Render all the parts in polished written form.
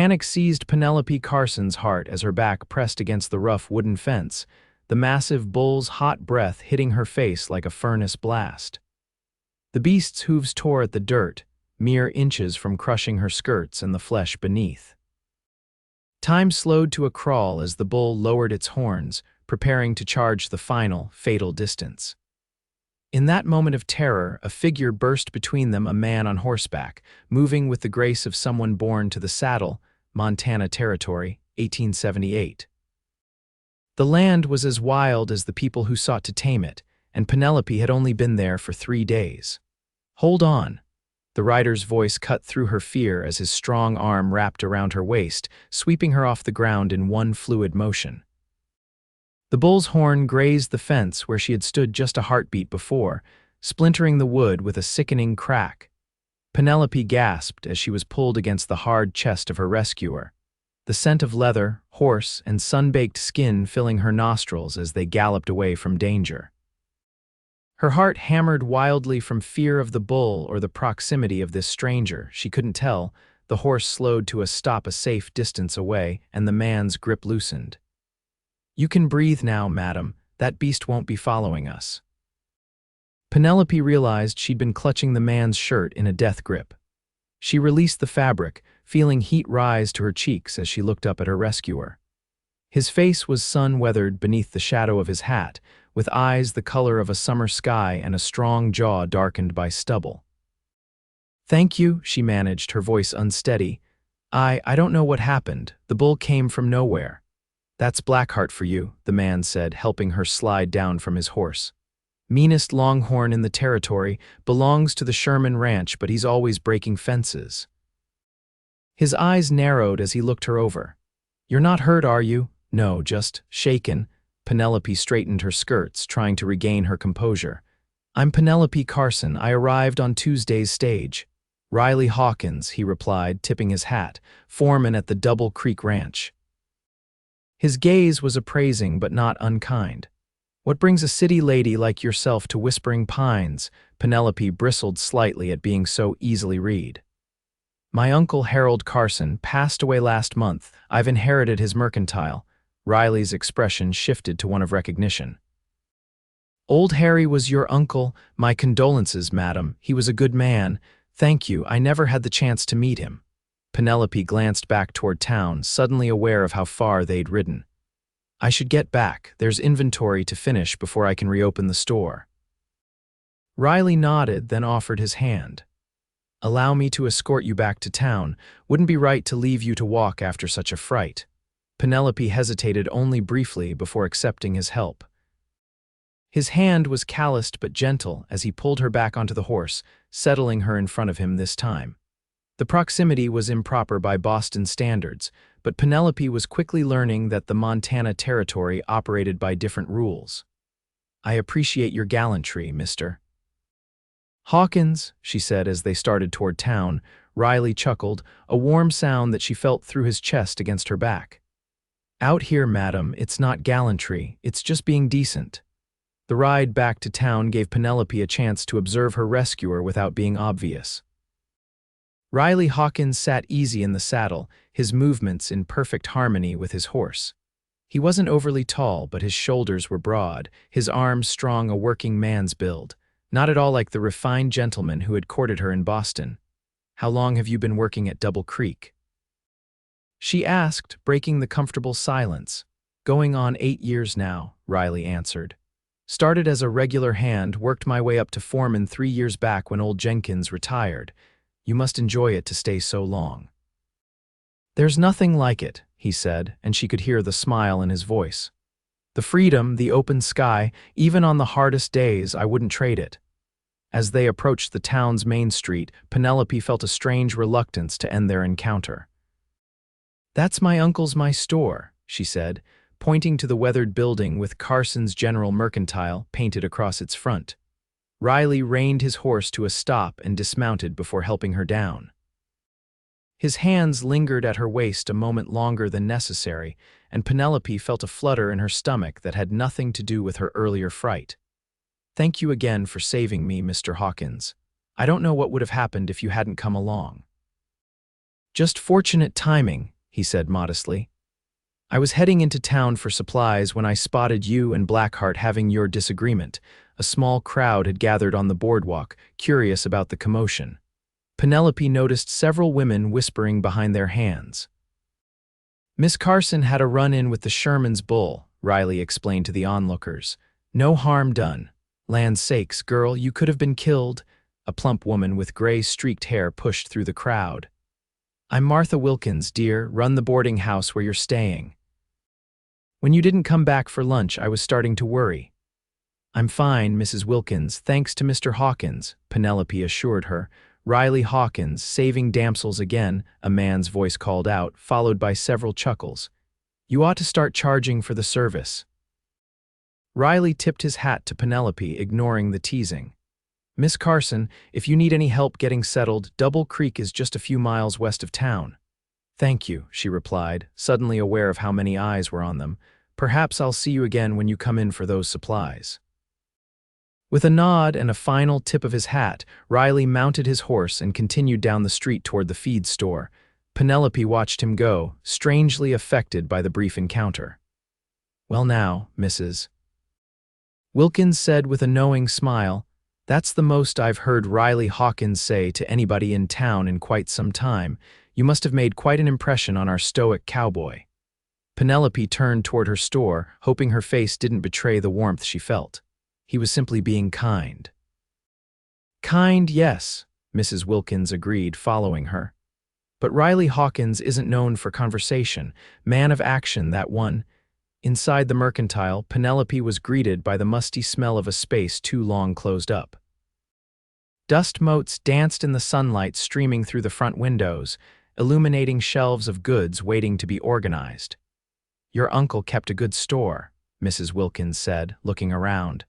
Panic seized Penelope Carson's heart as her back pressed against the rough wooden fence, the massive bull's hot breath hitting her face like a furnace blast. The beast's hooves tore at the dirt, mere inches from crushing her skirts and the flesh beneath. Time slowed to a crawl as the bull lowered its horns, preparing to charge the final, fatal distance. In that moment of terror, a figure burst between them, a man on horseback, moving with the grace of someone born to the saddle, Montana Territory, 1878. The land was as wild as the people who sought to tame it, and Penelope had only been there for 3 days. "Hold on." The rider's voice cut through her fear as his strong arm wrapped around her waist, sweeping her off the ground in one fluid motion. The bull's horn grazed the fence where she had stood just a heartbeat before, splintering the wood with a sickening crack. Penelope gasped as she was pulled against the hard chest of her rescuer, the scent of leather, horse, and sun-baked skin filling her nostrils as they galloped away from danger. Her heart hammered wildly from fear of the bull or the proximity of this stranger. She couldn't tell. The horse slowed to a stop a safe distance away, and the man's grip loosened. "You can breathe now, madam. That beast won't be following us." Penelope realized she'd been clutching the man's shirt in a death grip. She released the fabric, feeling heat rise to her cheeks as she looked up at her rescuer. His face was sun-weathered beneath the shadow of his hat, with eyes the color of a summer sky and a strong jaw darkened by stubble. "Thank you," she managed, her voice unsteady. I don't know what happened. The bull came from nowhere." "That's Blackheart for you," the man said, helping her slide down from his horse. "Meanest longhorn in the territory, belongs to the Sherman Ranch, but he's always breaking fences." His eyes narrowed as he looked her over. "You're not hurt, are you?" "No, just shaken." Penelope straightened her skirts, trying to regain her composure. "I'm Penelope Carson. I arrived on Tuesday's stage." "Riley Hawkins," he replied, tipping his hat, "foreman at the Double Creek Ranch." His gaze was appraising but not unkind. "What brings a city lady like yourself to Whispering Pines?" Penelope bristled slightly at being so easily read. "My uncle Harold Carson passed away last month. I've inherited his mercantile." Riley's expression shifted to one of recognition. "Old Harry was your uncle? My condolences, madam. He was a good man. Thank you. I never had the chance to meet him." Penelope glanced back toward town, suddenly aware of how far they'd ridden. "I should get back. There's inventory to finish before I can reopen the store." Riley nodded, then offered his hand. "Allow me to escort you back to town. Wouldn't be right to leave you to walk after such a fright." Penelope hesitated only briefly before accepting his help. His hand was calloused but gentle as he pulled her back onto the horse, settling her in front of him this time. The proximity was improper by Boston standards, but Penelope was quickly learning that the Montana Territory operated by different rules. "I appreciate your gallantry, Mr. Hawkins," she said as they started toward town. Riley chuckled, a warm sound that she felt through his chest against her back. "Out here, madam, it's not gallantry, it's just being decent." The ride back to town gave Penelope a chance to observe her rescuer without being obvious. Riley Hawkins sat easy in the saddle, his movements in perfect harmony with his horse. He wasn't overly tall, but his shoulders were broad, his arms strong, a working man's build, not at all like the refined gentleman who had courted her in Boston. "How long have you been working at Double Creek?" she asked, breaking the comfortable silence. "Going on 8 years now," Riley answered. "Started as a regular hand, worked my way up to foreman 3 years back when old Jenkins retired. You must enjoy it to stay so long." "There's nothing like it," he said, and she could hear the smile in his voice. "The freedom, the open sky, even on the hardest days, I wouldn't trade it." As they approached the town's main street, Penelope felt a strange reluctance to end their encounter. "That's my uncle's store," she said, pointing to the weathered building with Carson's General Mercantile painted across its front. Riley reined his horse to a stop and dismounted before helping her down. His hands lingered at her waist a moment longer than necessary, and Penelope felt a flutter in her stomach that had nothing to do with her earlier fright. "Thank you again for saving me, Mr. Hawkins. I don't know what would have happened if you hadn't come along." Just fortunate timing, he said modestly. I was heading into town for supplies when I spotted you and Blackheart having your disagreement. A small crowd had gathered on the boardwalk, curious about the commotion. Penelope noticed several women whispering behind their hands. Miss Carson had a run-in with the Sherman's bull, Riley explained to the onlookers. No harm done. Land's sakes, girl, you could have been killed. A plump woman with gray streaked hair pushed through the crowd. I'm Martha Wilkins, dear, run the boarding house where you're staying. When you didn't come back for lunch, I was starting to worry. I'm fine, Mrs. Wilkins, thanks to Mr. Hawkins, Penelope assured her. Riley Hawkins, saving damsels again, a man's voice called out, followed by several chuckles. You ought to start charging for the service. Riley tipped his hat to Penelope, ignoring the teasing. Miss Carson, if you need any help getting settled, Double Creek is just a few miles west of town. Thank you, she replied, suddenly aware of how many eyes were on them. Perhaps I'll see you again when you come in for those supplies. With a nod and a final tip of his hat, Riley mounted his horse and continued down the street toward the feed store. Penelope watched him go, strangely affected by the brief encounter. Well now, Mrs. Wilkins said with a knowing smile, that's the most I've heard Riley Hawkins say to anybody in town in quite some time. You must have made quite an impression on our stoic cowboy. Penelope turned toward her store, hoping her face didn't betray the warmth she felt. He was simply being kind. Kind, yes, Mrs. Wilkins agreed, following her. But Riley Hawkins isn't known for conversation, man of action, that one. Inside the mercantile, Penelope was greeted by the musty smell of a space too long closed up. Dust motes danced in the sunlight streaming through the front windows, illuminating shelves of goods waiting to be organized. Your uncle kept a good store, Mrs. Wilkins said, looking around.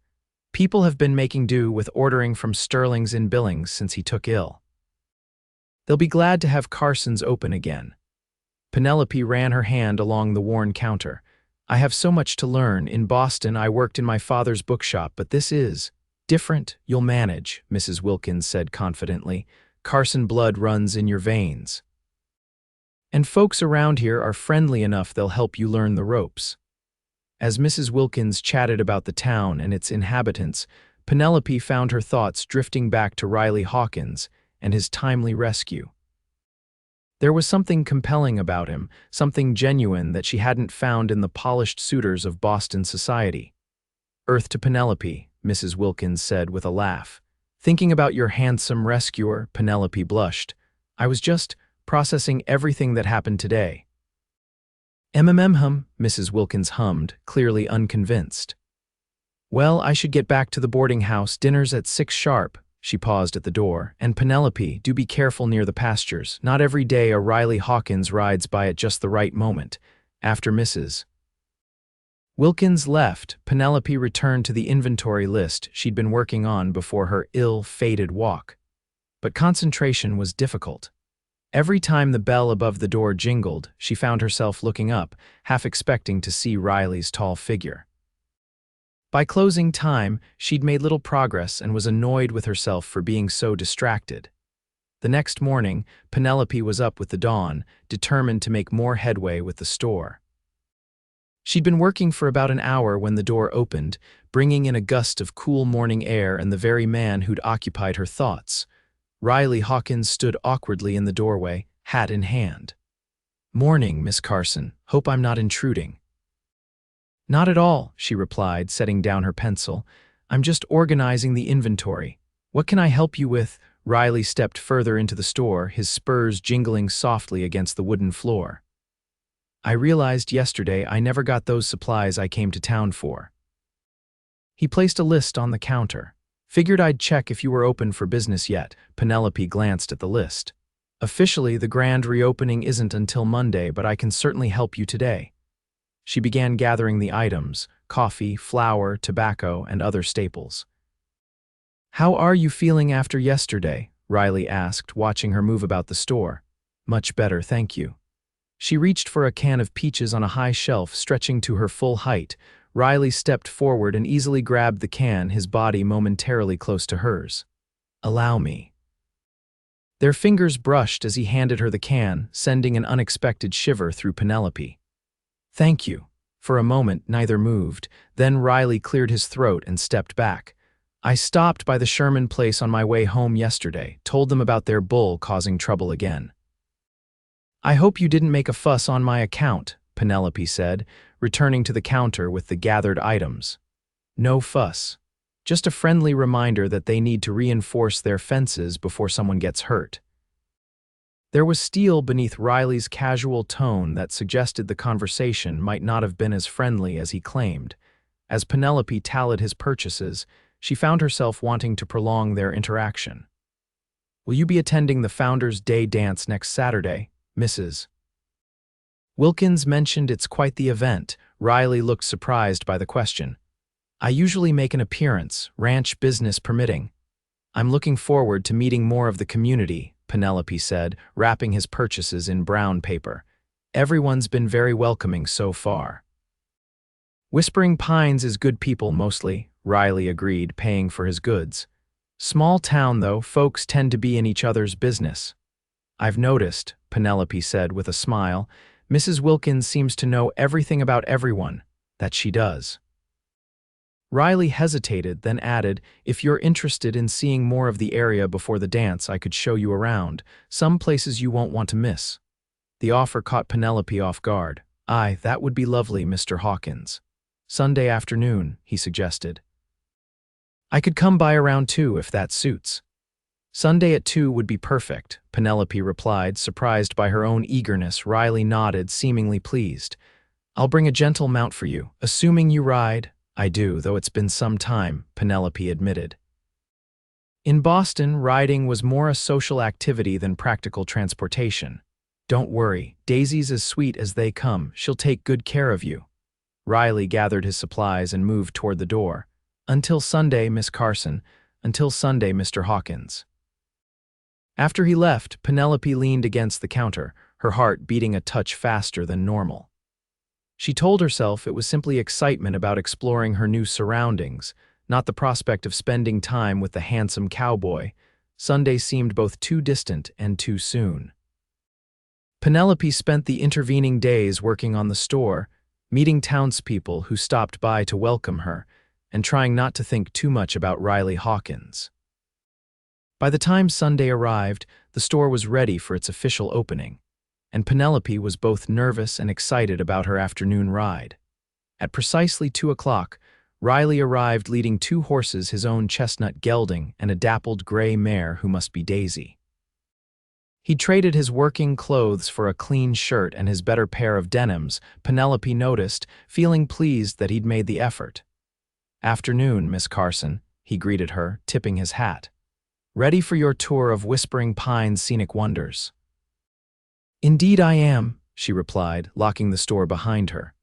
People have been making do with ordering from Sterling's in Billings since he took ill. They'll be glad to have Carson's open again. Penelope ran her hand along the worn counter. I have so much to learn. In Boston, I worked in my father's bookshop, but this is different. You'll manage, Mrs. Wilkins said confidently. Carson blood runs in your veins. And folks around here are friendly enough they'll help you learn the ropes. As Mrs. Wilkins chatted about the town and its inhabitants, Penelope found her thoughts drifting back to Riley Hawkins and his timely rescue. There was something compelling about him, something genuine that she hadn't found in the polished suitors of Boston society. Earth to Penelope, Mrs. Wilkins said with a laugh. Thinking about your handsome rescuer, Penelope blushed. I was just processing everything that happened today. Mrs. Wilkins hummed, clearly unconvinced. Well, I should get back to the boarding house. Dinner's at 6 sharp. She paused at the door. And Penelope, do be careful near the pastures. Not every day a Riley Hawkins rides by at just the right moment. After Mrs. Wilkins left, Penelope returned to the inventory list she'd been working on before her ill-fated walk. But concentration was difficult. Every time the bell above the door jingled, she found herself looking up, half expecting to see Riley's tall figure. By closing time, she'd made little progress and was annoyed with herself for being so distracted. The next morning, Penelope was up with the dawn, determined to make more headway with the store. She'd been working for about an hour when the door opened, bringing in a gust of cool morning air and the very man who'd occupied her thoughts. Riley Hawkins stood awkwardly in the doorway, hat in hand. Morning, Miss Carson. Hope I'm not intruding. Not at all, she replied, setting down her pencil. I'm just organizing the inventory. What can I help you with? Riley stepped further into the store, his spurs jingling softly against the wooden floor. I realized yesterday I never got those supplies I came to town for. He placed a list on the counter. Figured I'd check if you were open for business yet. Penelope glanced at the list. Officially, the grand reopening isn't until Monday, but I can certainly help you today. She began gathering the items: coffee, flour, tobacco, and other staples. How are you feeling after yesterday? Riley asked, watching her move about the store. Much better, thank you. She reached for a can of peaches on a high shelf, stretching to her full height. Riley stepped forward and easily grabbed the can, his body momentarily close to hers. Allow me. Their fingers brushed as he handed her the can, sending an unexpected shiver through Penelope. "Thank you." For a moment, neither moved. Then Riley cleared his throat and stepped back. "I stopped by the Sherman place on my way home yesterday, told them about their bull causing trouble again." "I hope you didn't make a fuss on my account," Penelope said, returning to the counter with the gathered items. "No fuss. Just a friendly reminder that they need to reinforce their fences before someone gets hurt." There was steel beneath Riley's casual tone that suggested the conversation might not have been as friendly as he claimed. As Penelope tallied his purchases, she found herself wanting to prolong their interaction. "Will you be attending the Founders' Day dance next Saturday, Mrs. Wilkins mentioned it's quite the event." Riley looked surprised by the question. "I usually make an appearance, ranch business permitting. I'm looking forward to meeting more of the community," Penelope said, wrapping his purchases in brown paper. "Everyone's been very welcoming so far." "Whispering Pines is good people mostly," Riley agreed, paying for his goods. "Small town, though, folks tend to be in each other's business." "I've noticed," Penelope said with a smile. "Mrs. Wilkins seems to know everything about everyone. That she does." Riley hesitated, then added, "If you're interested in seeing more of the area before the dance, I could show you around. Some places you won't want to miss." The offer caught Penelope off guard. "Aye, that would be lovely, Mr. Hawkins. Sunday afternoon," he suggested. "I could come by around 2 if that suits." "Sunday at 2 would be perfect," Penelope replied, surprised by her own eagerness. Riley nodded, seemingly pleased. "I'll bring a gentle mount for you, assuming you ride." "I do, though it's been some time," Penelope admitted. In Boston, riding was more a social activity than practical transportation. "Don't worry, Daisy's as sweet as they come. She'll take good care of you." Riley gathered his supplies and moved toward the door. "Until Sunday, Miss Carson. Until Sunday, Mr. Hawkins." After he left, Penelope leaned against the counter, her heart beating a touch faster than normal. She told herself it was simply excitement about exploring her new surroundings, not the prospect of spending time with the handsome cowboy. Sunday seemed both too distant and too soon. Penelope spent the intervening days working on the store, meeting townspeople who stopped by to welcome her, and trying not to think too much about Riley Hawkins. By the time Sunday arrived, the store was ready for its official opening, and Penelope was both nervous and excited about her afternoon ride. At precisely 2 o'clock, Riley arrived leading 2 horses, his own chestnut gelding and a dappled gray mare who must be Daisy. He traded his working clothes for a clean shirt and his better pair of denims, Penelope noticed, feeling pleased that he'd made the effort. "Afternoon, Miss Carson," he greeted her, tipping his hat. "Ready for your tour of Whispering Pines' scenic wonders?" "Indeed I am," she replied, locking the store behind her.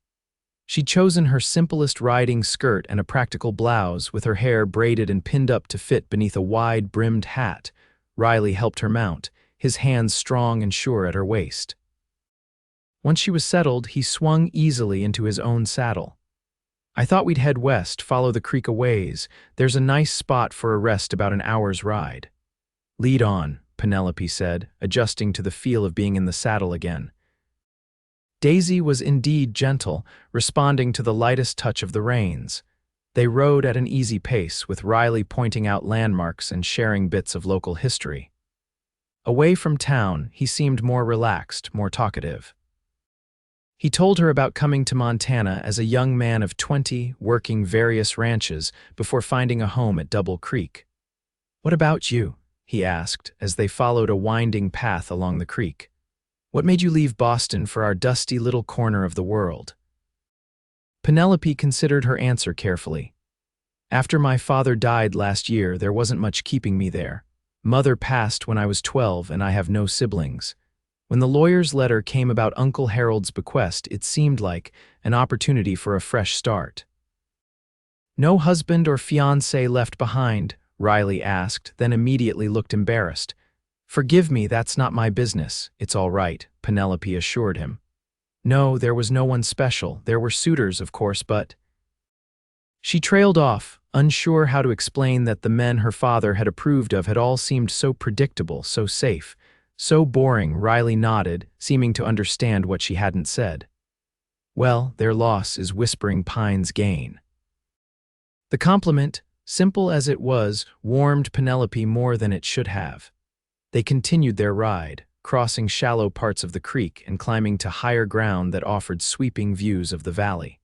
She'd chosen her simplest riding skirt and a practical blouse, with her hair braided and pinned up to fit beneath a wide-brimmed hat. Riley helped her mount, his hands strong and sure at her waist. Once she was settled, he swung easily into his own saddle. "I thought we'd head west, follow the creek a ways. There's a nice spot for a rest about an hour's ride." "Lead on," Penelope said, adjusting to the feel of being in the saddle again. Daisy was indeed gentle, responding to the lightest touch of the reins. They rode at an easy pace, with Riley pointing out landmarks and sharing bits of local history. Away from town, he seemed more relaxed, more talkative. He told her about coming to Montana as a young man of 20, working various ranches before finding a home at Double Creek. "What about you?" he asked as they followed a winding path along the creek. "What made you leave Boston for our dusty little corner of the world?" Penelope considered her answer carefully. "After my father died last year, there wasn't much keeping me there. Mother passed when I was 12 and I have no siblings. When the lawyer's letter came about Uncle Harold's bequest, it seemed like an opportunity for a fresh start." "No husband or fiancé left behind?" Riley asked, then immediately looked embarrassed. "Forgive me, that's not my business. It's all right," Penelope assured him. "No, there was no one special. There were suitors, of course, but—" She trailed off, unsure how to explain that the men her father had approved of had all seemed so predictable, so safe, so boring. Riley nodded, seeming to understand what she hadn't said. Well, their loss is Whispering Pine's gain. The compliment, simple as it was, warmed Penelope more than it should have. They continued their ride, crossing shallow parts of the creek and climbing to higher ground that offered sweeping views of the valley.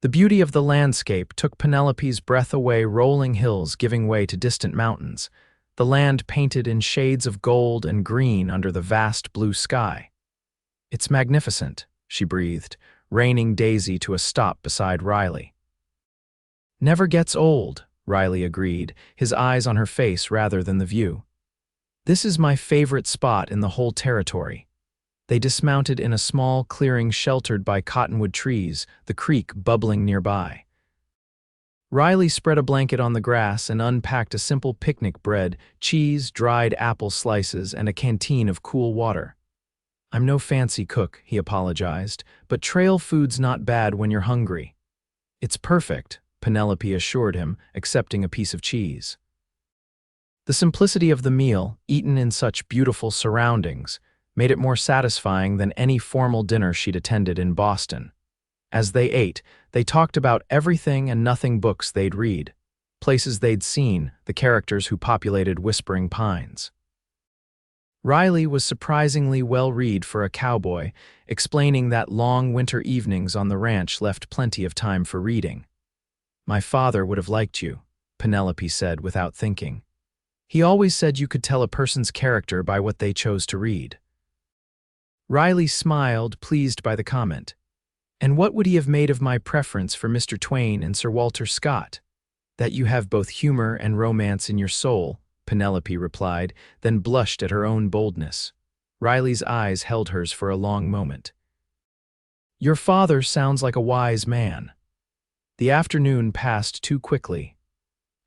The beauty of the landscape took Penelope's breath away, rolling hills giving way to distant mountains, the land painted in shades of gold and green under the vast blue sky. "It's magnificent," she breathed, reining Daisy to a stop beside Riley. "Never gets old," Riley agreed, his eyes on her face rather than the view. "This is my favorite spot in the whole territory." They dismounted in a small clearing sheltered by cottonwood trees, the creek bubbling nearby. Riley spread a blanket on the grass and unpacked a simple picnic: bread, cheese, dried apple slices, and a canteen of cool water. "I'm no fancy cook," he apologized, "but trail food's not bad when you're hungry." "It's perfect," Penelope assured him, accepting a piece of cheese. The simplicity of the meal, eaten in such beautiful surroundings, made it more satisfying than any formal dinner she'd attended in Boston. As they ate, they talked about everything and nothing: books they'd read, places they'd seen, the characters who populated Whispering Pines. Riley was surprisingly well-read for a cowboy, explaining that long winter evenings on the ranch left plenty of time for reading. "My father would have liked you," Penelope said without thinking. "He always said you could tell a person's character by what they chose to read." Riley smiled, pleased by the comment. "And what would he have made of my preference for Mr. Twain and Sir Walter Scott?" "That you have both humor and romance in your soul," Penelope replied, then blushed at her own boldness. Riley's eyes held hers for a long moment. "Your father sounds like a wise man." The afternoon passed too quickly.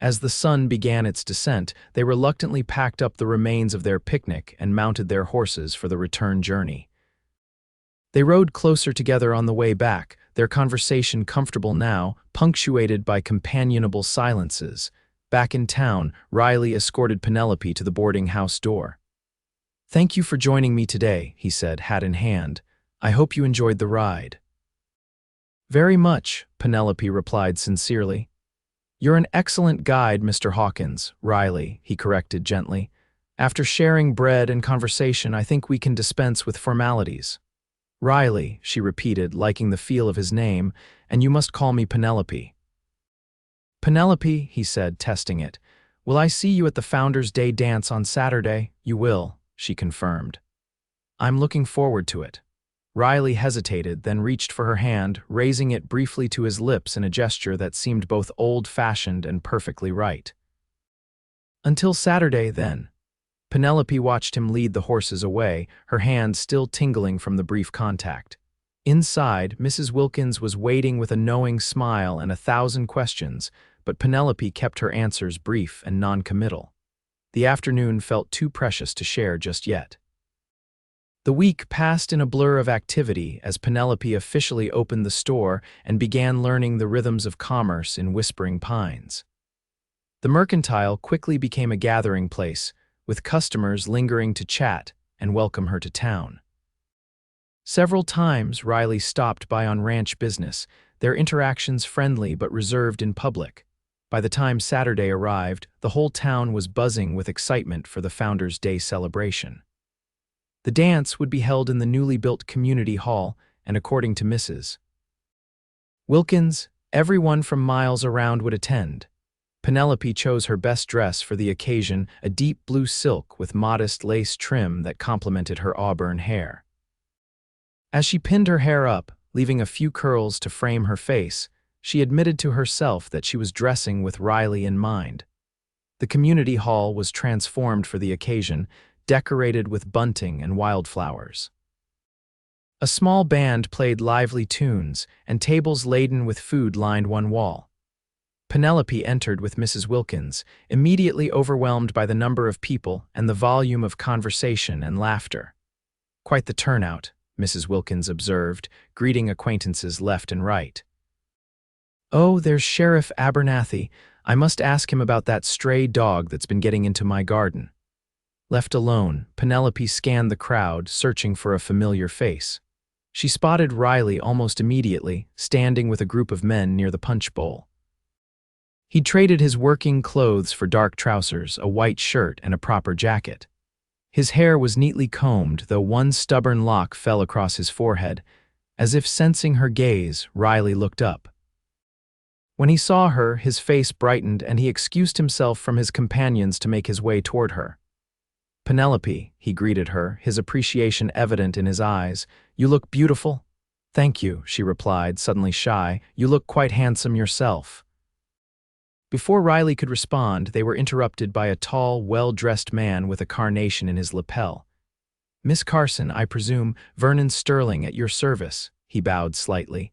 As the sun began its descent, they reluctantly packed up the remains of their picnic and mounted their horses for the return journey. They rode closer together on the way back, their conversation comfortable now, punctuated by companionable silences. Back in town, Riley escorted Penelope to the boarding house door. "Thank you for joining me today," he said, hat in hand. "I hope you enjoyed the ride." "Very much," Penelope replied sincerely. "You're an excellent guide, Mr. Hawkins." "Riley," he corrected gently. "After sharing bread and conversation, I think we can dispense with formalities." "Riley," she repeated, liking the feel of his name, "and you must call me Penelope." "Penelope," he said, testing it. "Will I see you at the Founders' Day dance on Saturday?" "You will," she confirmed. "I'm looking forward to it." Riley hesitated, then reached for her hand, raising it briefly to his lips in a gesture that seemed both old-fashioned and perfectly right. "Until Saturday, then." Penelope watched him lead the horses away, her hand still tingling from the brief contact. Inside, Mrs. Wilkins was waiting with a knowing smile and 1,000 questions, but Penelope kept her answers brief and non-committal. The afternoon felt too precious to share just yet. The week passed in a blur of activity as Penelope officially opened the store and began learning the rhythms of commerce in Whispering Pines. The mercantile quickly became a gathering place, with customers lingering to chat and welcome her to town. Several times Riley stopped by on ranch business, their interactions friendly but reserved in public. By the time Saturday arrived, the whole town was buzzing with excitement for the Founders' Day celebration. The dance would be held in the newly built community hall, and according to Mrs. Wilkins, everyone from miles around would attend. Penelope chose her best dress for the occasion, a deep blue silk with modest lace trim that complemented her auburn hair. As she pinned her hair up, leaving a few curls to frame her face, she admitted to herself that she was dressing with Riley in mind. The community hall was transformed for the occasion, decorated with bunting and wildflowers. A small band played lively tunes, and tables laden with food lined one wall. Penelope entered with Mrs. Wilkins, immediately overwhelmed by the number of people and the volume of conversation and laughter. "Quite the turnout," Mrs. Wilkins observed, greeting acquaintances left and right. Oh, there's Sheriff Abernathy. I must ask him about that stray dog that's been getting into my garden. Left alone, Penelope scanned the crowd, searching for a familiar face. She spotted Riley almost immediately, standing with a group of men near the punch bowl. He'd traded his working clothes for dark trousers, a white shirt, and a proper jacket. His hair was neatly combed, though one stubborn lock fell across his forehead. As if sensing her gaze, Riley looked up. When he saw her, his face brightened and he excused himself from his companions to make his way toward her. "Penelope," he greeted her, his appreciation evident in his eyes. "You look beautiful." "Thank you," she replied, suddenly shy. "You look quite handsome yourself." Before Riley could respond, they were interrupted by a tall, well-dressed man with a carnation in his lapel. "Miss Carson, I presume, Vernon Sterling at your service," he bowed slightly.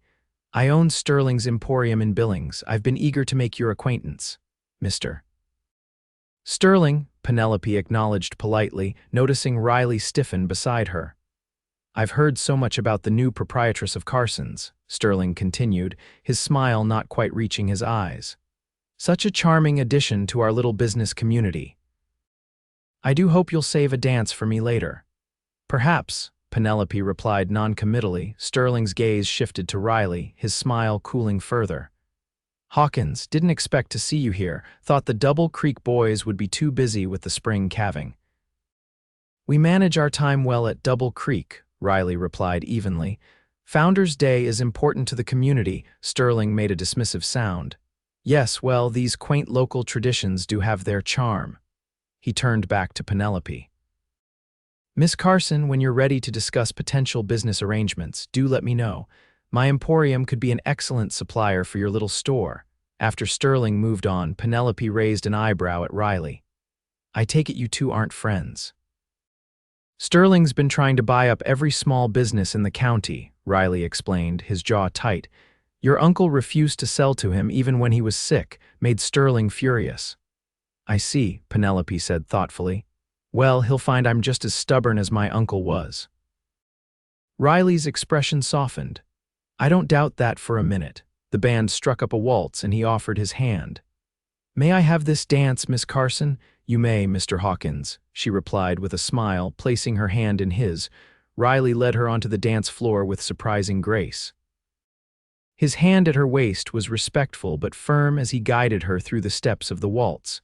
"I own Sterling's Emporium in Billings. I've been eager to make your acquaintance, Mr. Sterling," Penelope acknowledged politely, noticing Riley stiffen beside her. "I've heard so much about the new proprietress of Carson's," Sterling continued, his smile not quite reaching his eyes. "Such a charming addition to our little business community. I do hope you'll save a dance for me later." "Perhaps," Penelope replied noncommittally. Sterling's gaze shifted to Riley, his smile cooling further. "Hawkins, didn't expect to see you here. Thought the Double Creek boys would be too busy with the spring calving." "We manage our time well at Double Creek," Riley replied evenly. "Founders' Day is important to the community." Sterling made a dismissive sound. "Yes, well, these quaint local traditions do have their charm." He turned back to Penelope. "Miss Carson, when you're ready to discuss potential business arrangements, do let me know. My emporium could be an excellent supplier for your little store." After Sterling moved on, Penelope raised an eyebrow at Riley. "I take it you two aren't friends." "Sterling's been trying to buy up every small business in the county," Riley explained, his jaw tight. "Your uncle refused to sell to him even when he was sick, made Sterling furious." "I see," Penelope said thoughtfully. "Well, he'll find I'm just as stubborn as my uncle was." Riley's expression softened. "I don't doubt that for a minute." The band struck up a waltz and he offered his hand. "May I have this dance, Miss Carson?" "You may, Mr. Hawkins," she replied with a smile, placing her hand in his. Riley led her onto the dance floor with surprising grace. His hand at her waist was respectful but firm as he guided her through the steps of the waltz.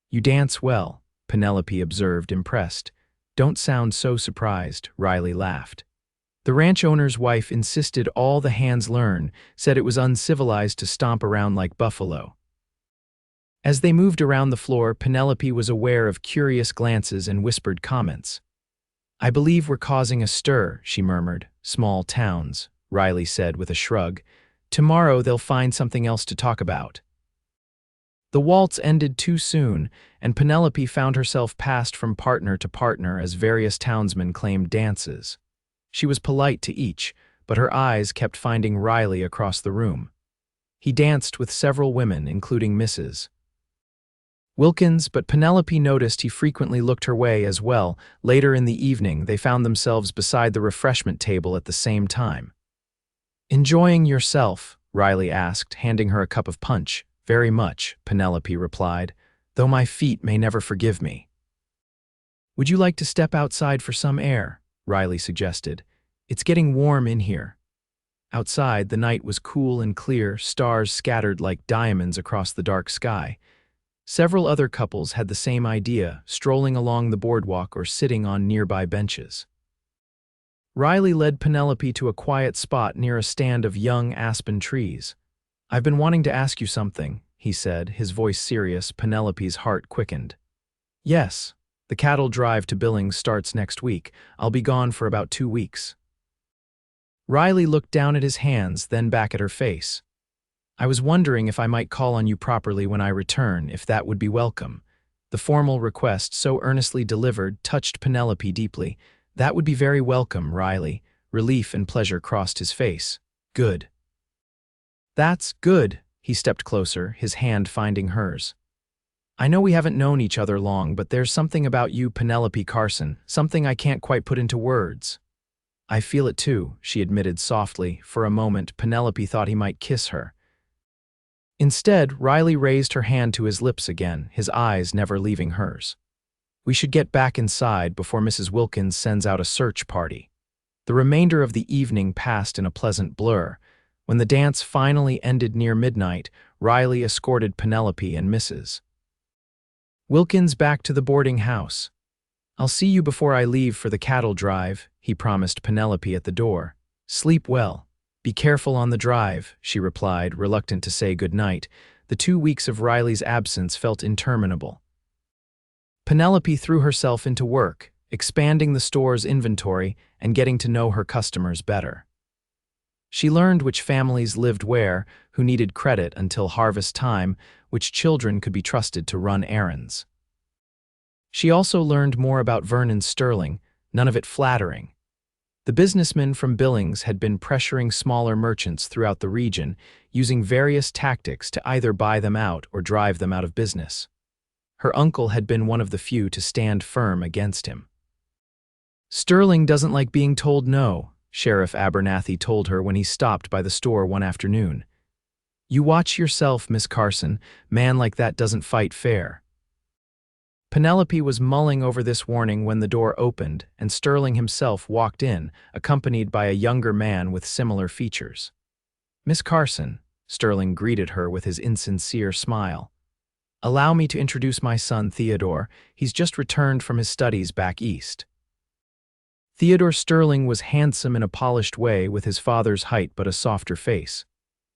"You dance well," Penelope observed, impressed. "Don't sound so surprised," Riley laughed. The ranch owner's wife insisted all the hands learn, said it was uncivilized to stomp around like buffalo. As they moved around the floor, Penelope was aware of curious glances and whispered comments. "I believe we're causing a stir," she murmured. "Small towns," Riley said with a shrug. "Tomorrow they'll find something else to talk about." The waltz ended too soon, and Penelope found herself passed from partner to partner as various townsmen claimed dances. She was polite to each, but her eyes kept finding Riley across the room. He danced with several women, including Mrs. Wilkins, but Penelope noticed he frequently looked her way as well. Later in the evening, they found themselves beside the refreshment table at the same time. "Enjoying yourself?" Riley asked, handing her a cup of punch. "Very much," Penelope replied, "though my feet may never forgive me." "Would you like to step outside for some air?" Riley suggested. "It's getting warm in here." Outside, the night was cool and clear, stars scattered like diamonds across the dark sky. Several other couples had the same idea, strolling along the boardwalk or sitting on nearby benches. Riley led Penelope to a quiet spot near a stand of young aspen trees. "I've been wanting to ask you something," he said, his voice serious. Penelope's heart quickened. "Yes. The cattle drive to Billings starts next week. I'll be gone for about 2 weeks." Riley looked down at his hands, then back at her face. "I was wondering if I might call on you properly when I return, if that would be welcome." The formal request, so earnestly delivered, touched Penelope deeply. "That would be very welcome, Riley." Relief and pleasure crossed his face. "Good." "That's good." He stepped closer, his hand finding hers. "I know we haven't known each other long, but there's something about you, Penelope Carson, something I can't quite put into words." "I feel it too," she admitted softly. For a moment, Penelope thought he might kiss her. Instead, Riley raised her hand to his lips again, his eyes never leaving hers. We should get back inside before Mrs. Wilkins sends out a search party. The remainder of the evening passed in a pleasant blur. When the dance finally ended near midnight, Riley escorted Penelope and Mrs. Wilkins back to the boarding house. "I'll see you before I leave for the cattle drive," he promised Penelope at the door. "Sleep well. Be careful on the drive," she replied, reluctant to say good night. The 2 weeks of Riley's absence felt interminable. Penelope threw herself into work, expanding the store's inventory and getting to know her customers better. She learned which families lived where, who needed credit until harvest time, which children could be trusted to run errands. She also learned more about Vernon Sterling, none of it flattering. The businessman from Billings had been pressuring smaller merchants throughout the region, using various tactics to either buy them out or drive them out of business. Her uncle had been one of the few to stand firm against him. "Sterling doesn't like being told no," Sheriff Abernathy told her when he stopped by the store one afternoon. "You watch yourself, Miss Carson. Man like that doesn't fight fair." Penelope was mulling over this warning when the door opened and Sterling himself walked in, accompanied by a younger man with similar features. "Miss Carson," Sterling greeted her with his insincere smile. "Allow me to introduce my son, Theodore. He's just returned from his studies back east." Theodore Sterling was handsome in a polished way with his father's height but a softer face.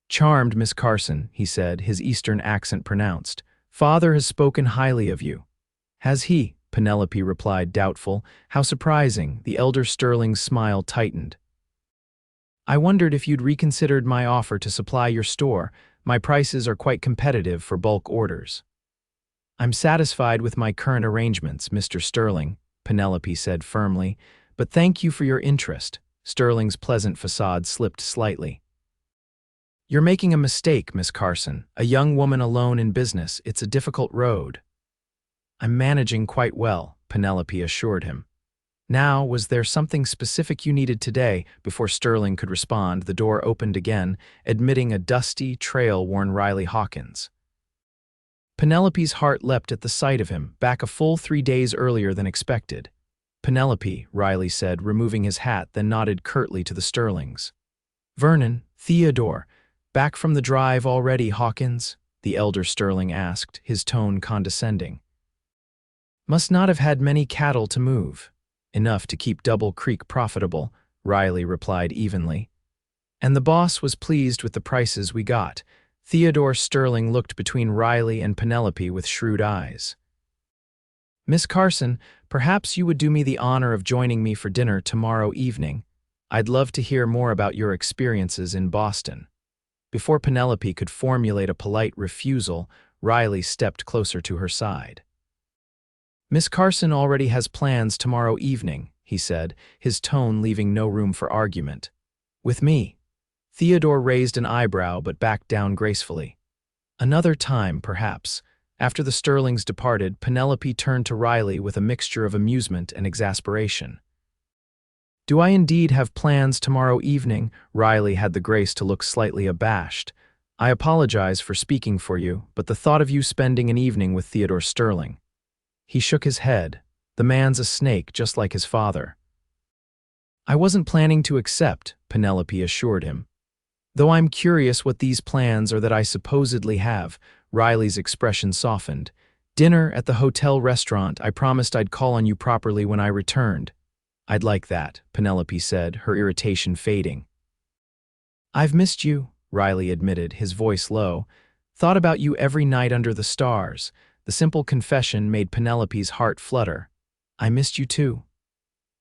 "Charmed, Miss Carson," he said, his Eastern accent pronounced. "Father has spoken highly of you." "Has he?" Penelope replied, doubtful. "How surprising." The elder Sterling's smile tightened. "I wondered if you'd reconsidered my offer to supply your store. My prices are quite competitive for bulk orders." "I'm satisfied with my current arrangements, Mr. Sterling," Penelope said firmly. "But thank you for your interest." Sterling's pleasant facade slipped slightly. "You're making a mistake, Miss Carson. A young woman alone in business, it's a difficult road." "I'm managing quite well," Penelope assured him. Now, was there something specific you needed today? Before Sterling could respond, the door opened again, admitting a dusty, trail-worn Riley Hawkins. Penelope's heart leapt at the sight of him, back a full 3 days earlier than expected. "Penelope," Riley said, removing his hat, then nodded curtly to the Sterlings. "Vernon, Theodore, back from the drive already, Hawkins?" the elder Sterling asked, his tone condescending. "Must not have had many cattle to move." "Enough to keep Double Creek profitable," Riley replied evenly. "And the boss was pleased with the prices we got." Theodore Sterling looked between Riley and Penelope with shrewd eyes. "Miss Carson, perhaps you would do me the honor of joining me for dinner tomorrow evening. I'd love to hear more about your experiences in Boston." Before Penelope could formulate a polite refusal, Riley stepped closer to her side. "Miss Carson already has plans tomorrow evening," he said, his tone leaving no room for argument. "With me." Theodore raised an eyebrow but backed down gracefully. "Another time, perhaps." After the Sterlings departed, Penelope turned to Riley with a mixture of amusement and exasperation. "Do I indeed have plans tomorrow evening?" Riley had the grace to look slightly abashed. "I apologize for speaking for you, but the thought of you spending an evening with Theodore Sterling." He shook his head. "The man's a snake, just like his father." "I wasn't planning to accept," Penelope assured him. "Though I'm curious what these plans are that I supposedly have." Riley's expression softened. "Dinner at the hotel restaurant. I promised I'd call on you properly when I returned." "I'd like that," Penelope said, her irritation fading. "I've missed you," Riley admitted, his voice low. "Thought about you every night under the stars." The simple confession made Penelope's heart flutter. "I missed you too."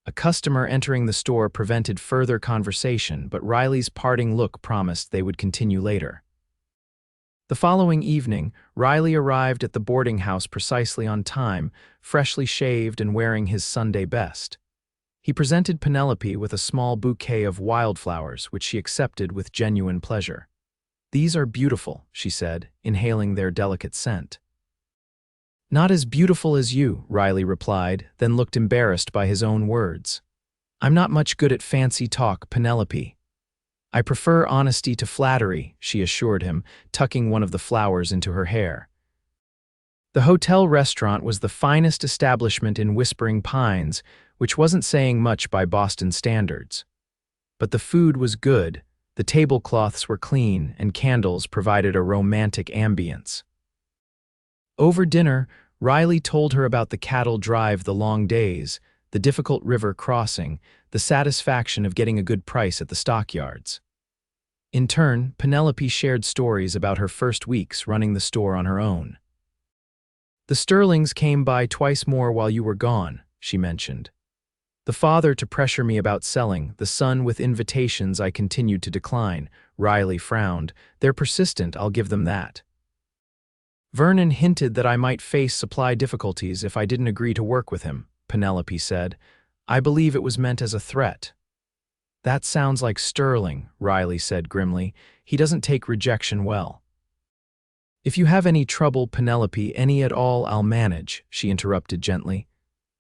A customer entering the store prevented further conversation, but Riley's parting look promised they would continue later. The following evening, Riley arrived at the boarding house precisely on time, freshly shaved and wearing his Sunday best. He presented Penelope with a small bouquet of wildflowers, which she accepted with genuine pleasure. "These are beautiful," she said, inhaling their delicate scent. "Not as beautiful as you," Riley replied, then looked embarrassed by his own words. "I'm not much good at fancy talk, Penelope." I prefer honesty to flattery, she assured him, tucking one of the flowers into her hair. The hotel restaurant was the finest establishment in Whispering Pines, which wasn't saying much by Boston standards. But the food was good, the tablecloths were clean, and candles provided a romantic ambience. Over dinner, Riley told her about the cattle drive, the long days, the difficult river crossing, the satisfaction of getting a good price at the stockyards. In turn, Penelope shared stories about her first weeks running the store on her own. The Sterlings came by twice more while you were gone, she mentioned. The father to pressure me about selling, the son with invitations I continued to decline. Riley frowned. They're persistent, I'll give them that. Vernon hinted that I might face supply difficulties if I didn't agree to work with him, Penelope said. I believe it was meant as a threat. That sounds like Sterling, Riley said grimly. He doesn't take rejection well. If you have any trouble, Penelope, any at all, I'll manage, she interrupted gently.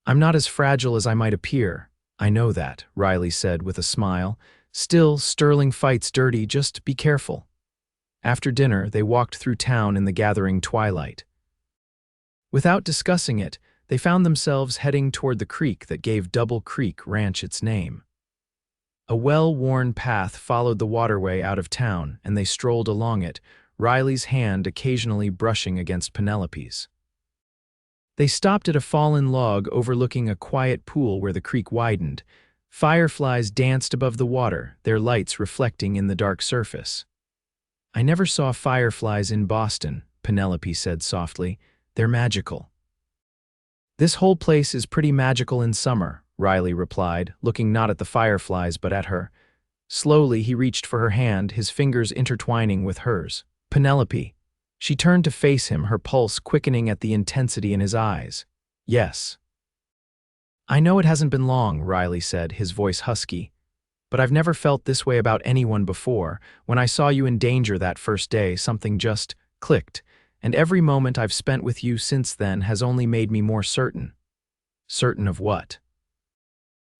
I'm not as fragile as I might appear. I know that, Riley said with a smile. Still, Sterling fights dirty, just be careful. After dinner, they walked through town in the gathering twilight. Without discussing it, they found themselves heading toward the creek that gave Double Creek Ranch its name. A well-worn path followed the waterway out of town, and they strolled along it, Riley's hand occasionally brushing against Penelope's. They stopped at a fallen log overlooking a quiet pool where the creek widened. Fireflies danced above the water, their lights reflecting in the dark surface. I never saw fireflies in Boston, Penelope said softly. They're magical. This whole place is pretty magical in summer, Riley replied, looking not at the fireflies but at her. Slowly he reached for her hand, his fingers intertwining with hers. Penelope. She turned to face him, her pulse quickening at the intensity in his eyes. Yes. I know it hasn't been long, Riley said, his voice husky. But I've never felt this way about anyone before. When I saw you in danger that first day, something just clicked, and every moment I've spent with you since then has only made me more certain. Certain of what?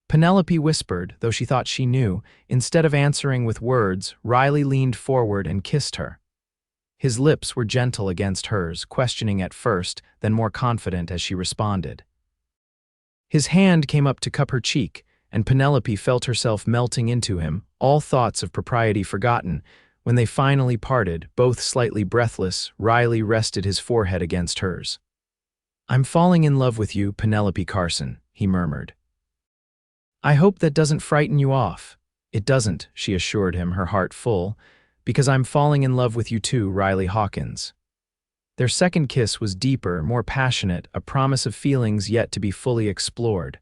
Penelope whispered, though she thought she knew. Instead of answering with words, Riley leaned forward and kissed her. His lips were gentle against hers, questioning at first, then more confident as she responded. His hand came up to cup her cheek, and Penelope felt herself melting into him, all thoughts of propriety forgotten. When they finally parted, both slightly breathless, Riley rested his forehead against hers. I'm falling in love with you, Penelope Carson, he murmured. I hope that doesn't frighten you off. It doesn't, she assured him, her heart full. Because I'm falling in love with you too, Riley Hawkins. Their second kiss was deeper, more passionate, a promise of feelings yet to be fully explored.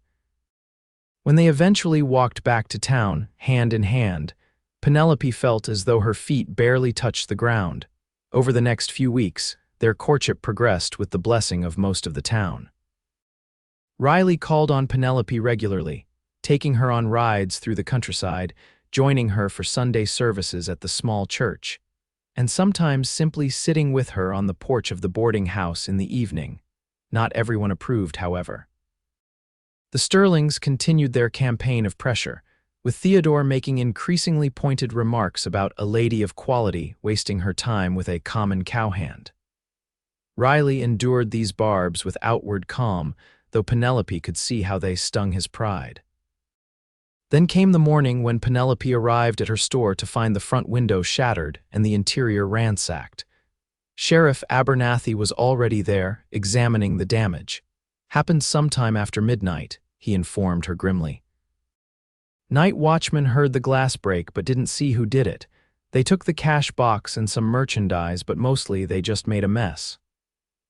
When they eventually walked back to town, hand in hand, Penelope felt as though her feet barely touched the ground. Over the next few weeks, their courtship progressed with the blessing of most of the town. Riley called on Penelope regularly, taking her on rides through the countryside, joining her for Sunday services at the small church, and sometimes simply sitting with her on the porch of the boarding house in the evening. Not everyone approved, however. The Sterlings continued their campaign of pressure, with Theodore making increasingly pointed remarks about a lady of quality wasting her time with a common cowhand. Riley endured these barbs with outward calm, though Penelope could see how they stung his pride. Then came the morning when Penelope arrived at her store to find the front window shattered and the interior ransacked. Sheriff Abernathy was already there, examining the damage. Happened sometime after midnight, he informed her grimly. Night watchmen heard the glass break but didn't see who did it. They took the cash box and some merchandise, but mostly they just made a mess.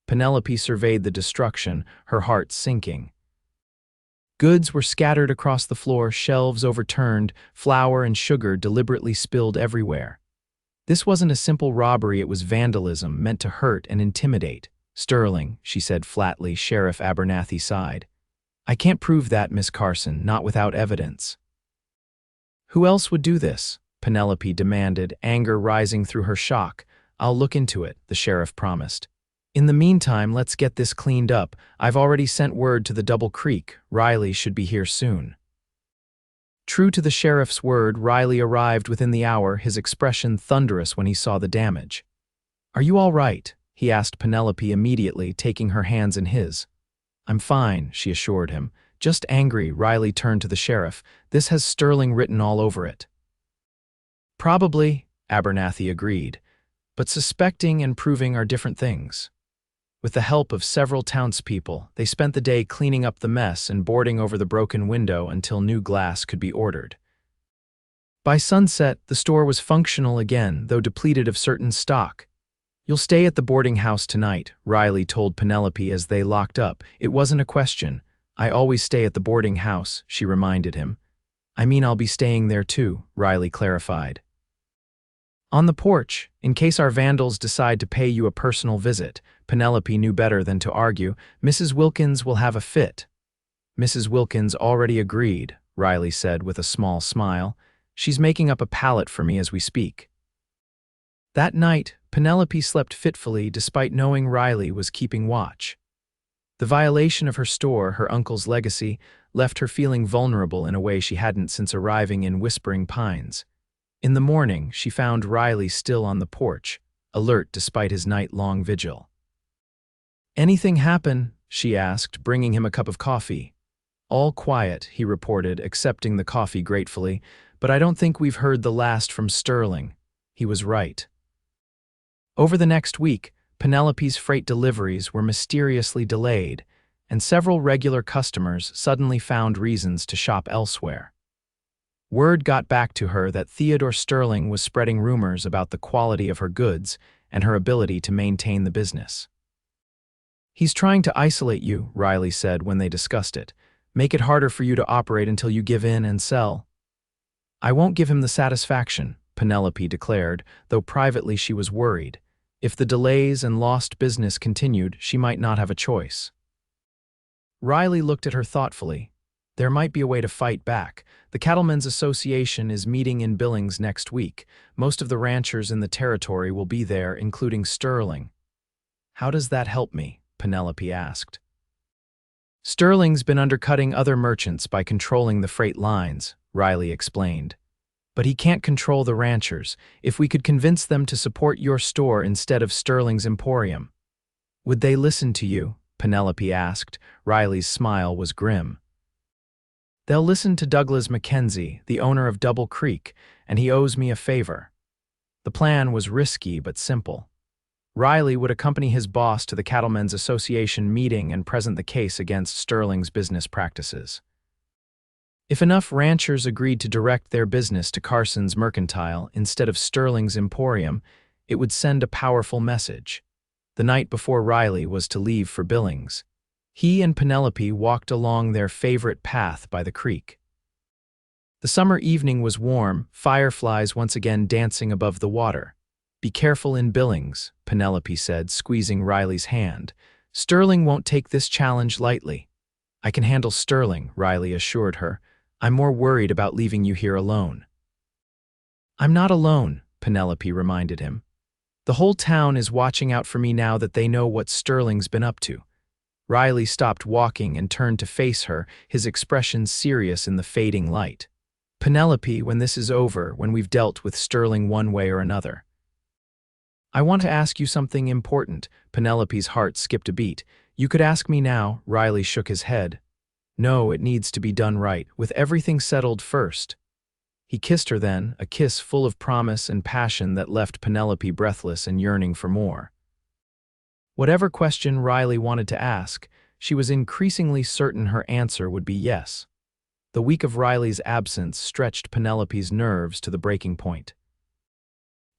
Penelope surveyed the destruction, her heart sinking. Goods were scattered across the floor, shelves overturned, flour and sugar deliberately spilled everywhere. This wasn't a simple robbery, it was vandalism meant to hurt and intimidate. Sterling, she said flatly. Sheriff Abernathy sighed. I can't prove that, Miss Carson, not without evidence. Who else would do this? Penelope demanded, anger rising through her shock. I'll look into it, the sheriff promised. In the meantime, let's get this cleaned up. I've already sent word to the Double Creek. Riley should be here soon. True to the sheriff's word, Riley arrived within the hour, his expression thunderous when he saw the damage. "Are you all right?" he asked Penelope immediately, taking her hands in his. "I'm fine," she assured him. "Just angry." Riley turned to the sheriff. "This has Sterling written all over it." "Probably," Abernathy agreed, "but suspecting and proving are different things." With the help of several townspeople, they spent the day cleaning up the mess and boarding over the broken window until new glass could be ordered. By sunset, the store was functional again, though depleted of certain stock. "You'll stay at the boarding house tonight," Riley told Penelope as they locked up. "It wasn't a question. I always stay at the boarding house," she reminded him. "I mean, I'll be staying there too," Riley clarified. "On the porch, in case our vandals decide to pay you a personal visit," Penelope knew better than to argue. "Mrs. Wilkins will have a fit." "Mrs. Wilkins already agreed," Riley said with a small smile. "She's making up a pallet for me as we speak." That night, Penelope slept fitfully despite knowing Riley was keeping watch. The violation of her store, her uncle's legacy, left her feeling vulnerable in a way she hadn't since arriving in Whispering Pines. In the morning, she found Riley still on the porch, alert despite his night-long vigil. "Anything happen?" she asked, bringing him a cup of coffee. "All quiet," he reported, accepting the coffee gratefully, "but I don't think we've heard the last from Sterling." He was right. Over the next week, Penelope's freight deliveries were mysteriously delayed, and several regular customers suddenly found reasons to shop elsewhere. Word got back to her that Theodore Sterling was spreading rumors about the quality of her goods and her ability to maintain the business. "He's trying to isolate you," Riley said when they discussed it. "Make it harder for you to operate until you give in and sell." "I won't give him the satisfaction," Penelope declared, though privately she was worried. If the delays and lost business continued, she might not have a choice. Riley looked at her thoughtfully. There might be a way to fight back. The Cattlemen's Association is meeting in Billings next week. Most of the ranchers in the territory will be there, including Sterling. "How does that help me?" Penelope asked. "Sterling's been undercutting other merchants by controlling the freight lines," Riley explained. "But he can't control the ranchers. If we could convince them to support your store instead of Sterling's Emporium." "Would they listen to you?" Penelope asked. Riley's smile was grim. "They'll listen to Douglas Mackenzie, the owner of Double Creek, and he owes me a favor." The plan was risky but simple. Riley would accompany his boss to the Cattlemen's Association meeting and present the case against Sterling's business practices. If enough ranchers agreed to direct their business to Carson's Mercantile instead of Sterling's Emporium, it would send a powerful message. The night before Riley was to leave for Billings, he and Penelope walked along their favorite path by the creek. The summer evening was warm, fireflies once again dancing above the water. "Be careful in Billings," Penelope said, squeezing Riley's hand. "Sterling won't take this challenge lightly." "I can handle Sterling," Riley assured her. "I'm more worried about leaving you here alone." "I'm not alone," Penelope reminded him. "The whole town is watching out for me now that they know what Sterling's been up to." Riley stopped walking and turned to face her, his expression serious in the fading light. "Penelope, when this is over, when we've dealt with Sterling one way or another, I want to ask you something important." Penelope's heart skipped a beat. "You could ask me now." Riley shook his head. "No, it needs to be done right, with everything settled first." He kissed her then, a kiss full of promise and passion that left Penelope breathless and yearning for more. Whatever question Riley wanted to ask, she was increasingly certain her answer would be yes. The week of Riley's absence stretched Penelope's nerves to the breaking point.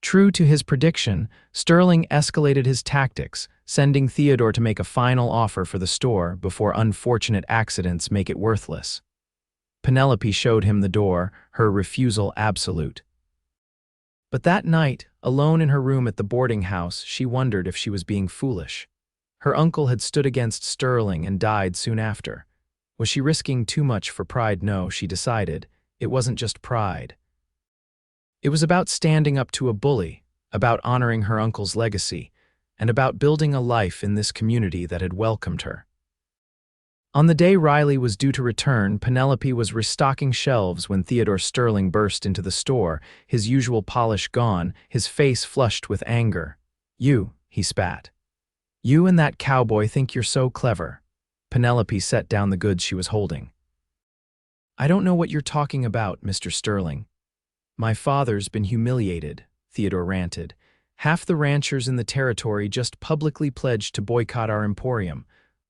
True to his prediction, Sterling escalated his tactics, sending Theodore to make a final offer for the store before unfortunate accidents make it worthless. Penelope showed him the door, her refusal absolute. But that night, alone in her room at the boarding house, she wondered if she was being foolish. Her uncle had stood against Sterling and died soon after. Was she risking too much for pride? No, she decided. It wasn't just pride. It was about standing up to a bully, about honoring her uncle's legacy, and about building a life in this community that had welcomed her. On the day Riley was due to return, Penelope was restocking shelves when Theodore Sterling burst into the store, his usual polish gone, his face flushed with anger. "You," he spat. "You and that cowboy think you're so clever." Penelope set down the goods she was holding. "I don't know what you're talking about, Mr. Sterling." "My father's been humiliated," Theodore ranted. "Half the ranchers in the territory just publicly pledged to boycott our emporium,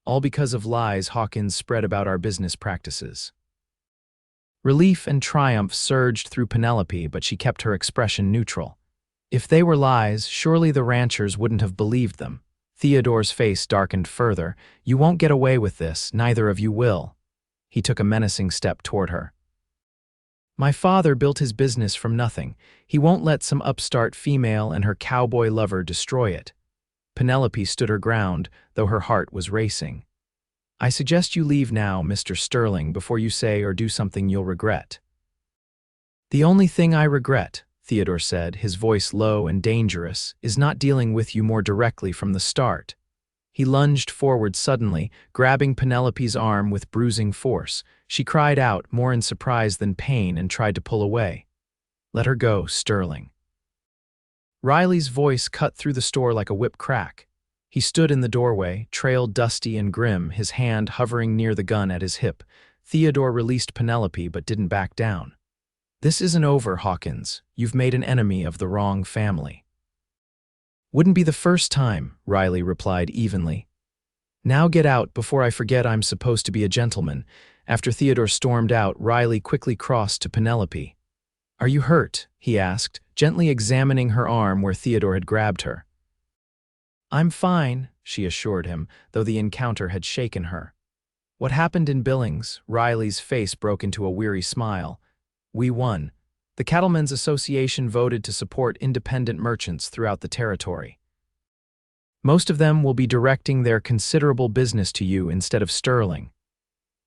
all because of lies Hawkins spread about our business practices." Relief and triumph surged through Penelope, but she kept her expression neutral. If they were lies, surely the ranchers wouldn't have believed them. Theodore's face darkened further. "You won't get away with this, neither of you will." He took a menacing step toward her. "My father built his business from nothing. He won't let some upstart female and her cowboy lover destroy it." Penelope stood her ground, though her heart was racing. "I suggest you leave now, Mr. Sterling, before you say or do something you'll regret." "The only thing I regret," Theodore said, his voice low and dangerous, "is not dealing with you more directly from the start." He lunged forward suddenly, grabbing Penelope's arm with bruising force. She cried out, more in surprise than pain, and tried to pull away. "Let her go, Sterling." Riley's voice cut through the store like a whip crack. He stood in the doorway, trail dusty and grim, his hand hovering near the gun at his hip. Theodore released Penelope but didn't back down. "This isn't over, Hawkins. You've made an enemy of the wrong family." "Wouldn't be the first time," Riley replied evenly. "Now get out before I forget I'm supposed to be a gentleman." After Theodore stormed out, Riley quickly crossed to Penelope. "Are you hurt?" he asked, gently examining her arm where Theodore had grabbed her. "I'm fine," she assured him, though the encounter had shaken her. "What happened in Billings?" Riley's face broke into a weary smile. "We won. The Cattlemen's Association voted to support independent merchants throughout the territory. Most of them will be directing their considerable business to you instead of Sterling."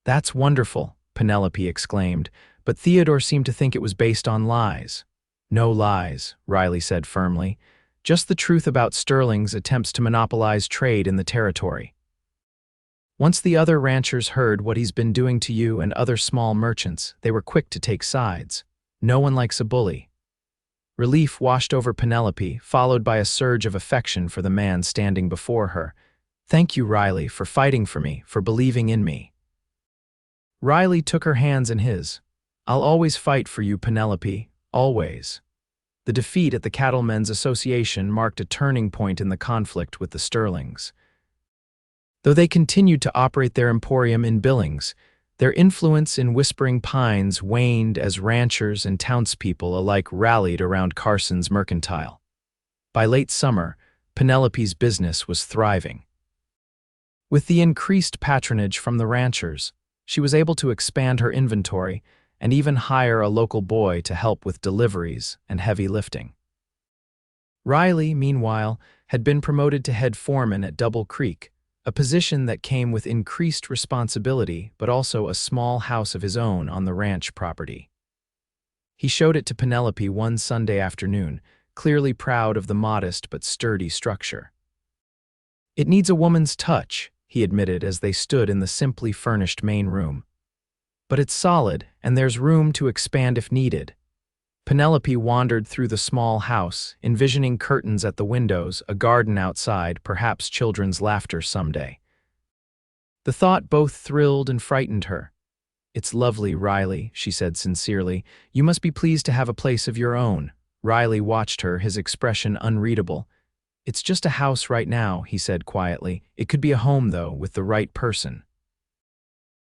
"That's wonderful," Penelope exclaimed, but Theodore seemed to think it was based on lies. "No lies," Riley said firmly. "Just the truth about Sterling's attempts to monopolize trade in the territory. Once the other ranchers heard what he's been doing to you and other small merchants, they were quick to take sides. No one likes a bully." Relief washed over Penelope, followed by a surge of affection for the man standing before her. "Thank you, Riley, for fighting for me, for believing in me." Riley took her hands in his. "I'll always fight for you, Penelope, always." The defeat at the Cattlemen's Association marked a turning point in the conflict with the Sterlings. Though they continued to operate their emporium in Billings, their influence in Whispering Pines waned as ranchers and townspeople alike rallied around Carson's mercantile. By late summer, Penelope's business was thriving. With the increased patronage from the ranchers, she was able to expand her inventory and even hire a local boy to help with deliveries and heavy lifting. Riley, meanwhile, had been promoted to head foreman at Double Creek, a position that came with increased responsibility but also a small house of his own on the ranch property. He showed it to Penelope one Sunday afternoon, clearly proud of the modest but sturdy structure. "It needs a woman's touch," he admitted as they stood in the simply furnished main room. "But it's solid, and there's room to expand if needed." Penelope wandered through the small house, envisioning curtains at the windows, a garden outside, perhaps children's laughter someday. The thought both thrilled and frightened her. "It's lovely, Riley," she said sincerely. "You must be pleased to have a place of your own." Riley watched her, his expression unreadable. "It's just a house right now," he said quietly. "It could be a home, though, with the right person."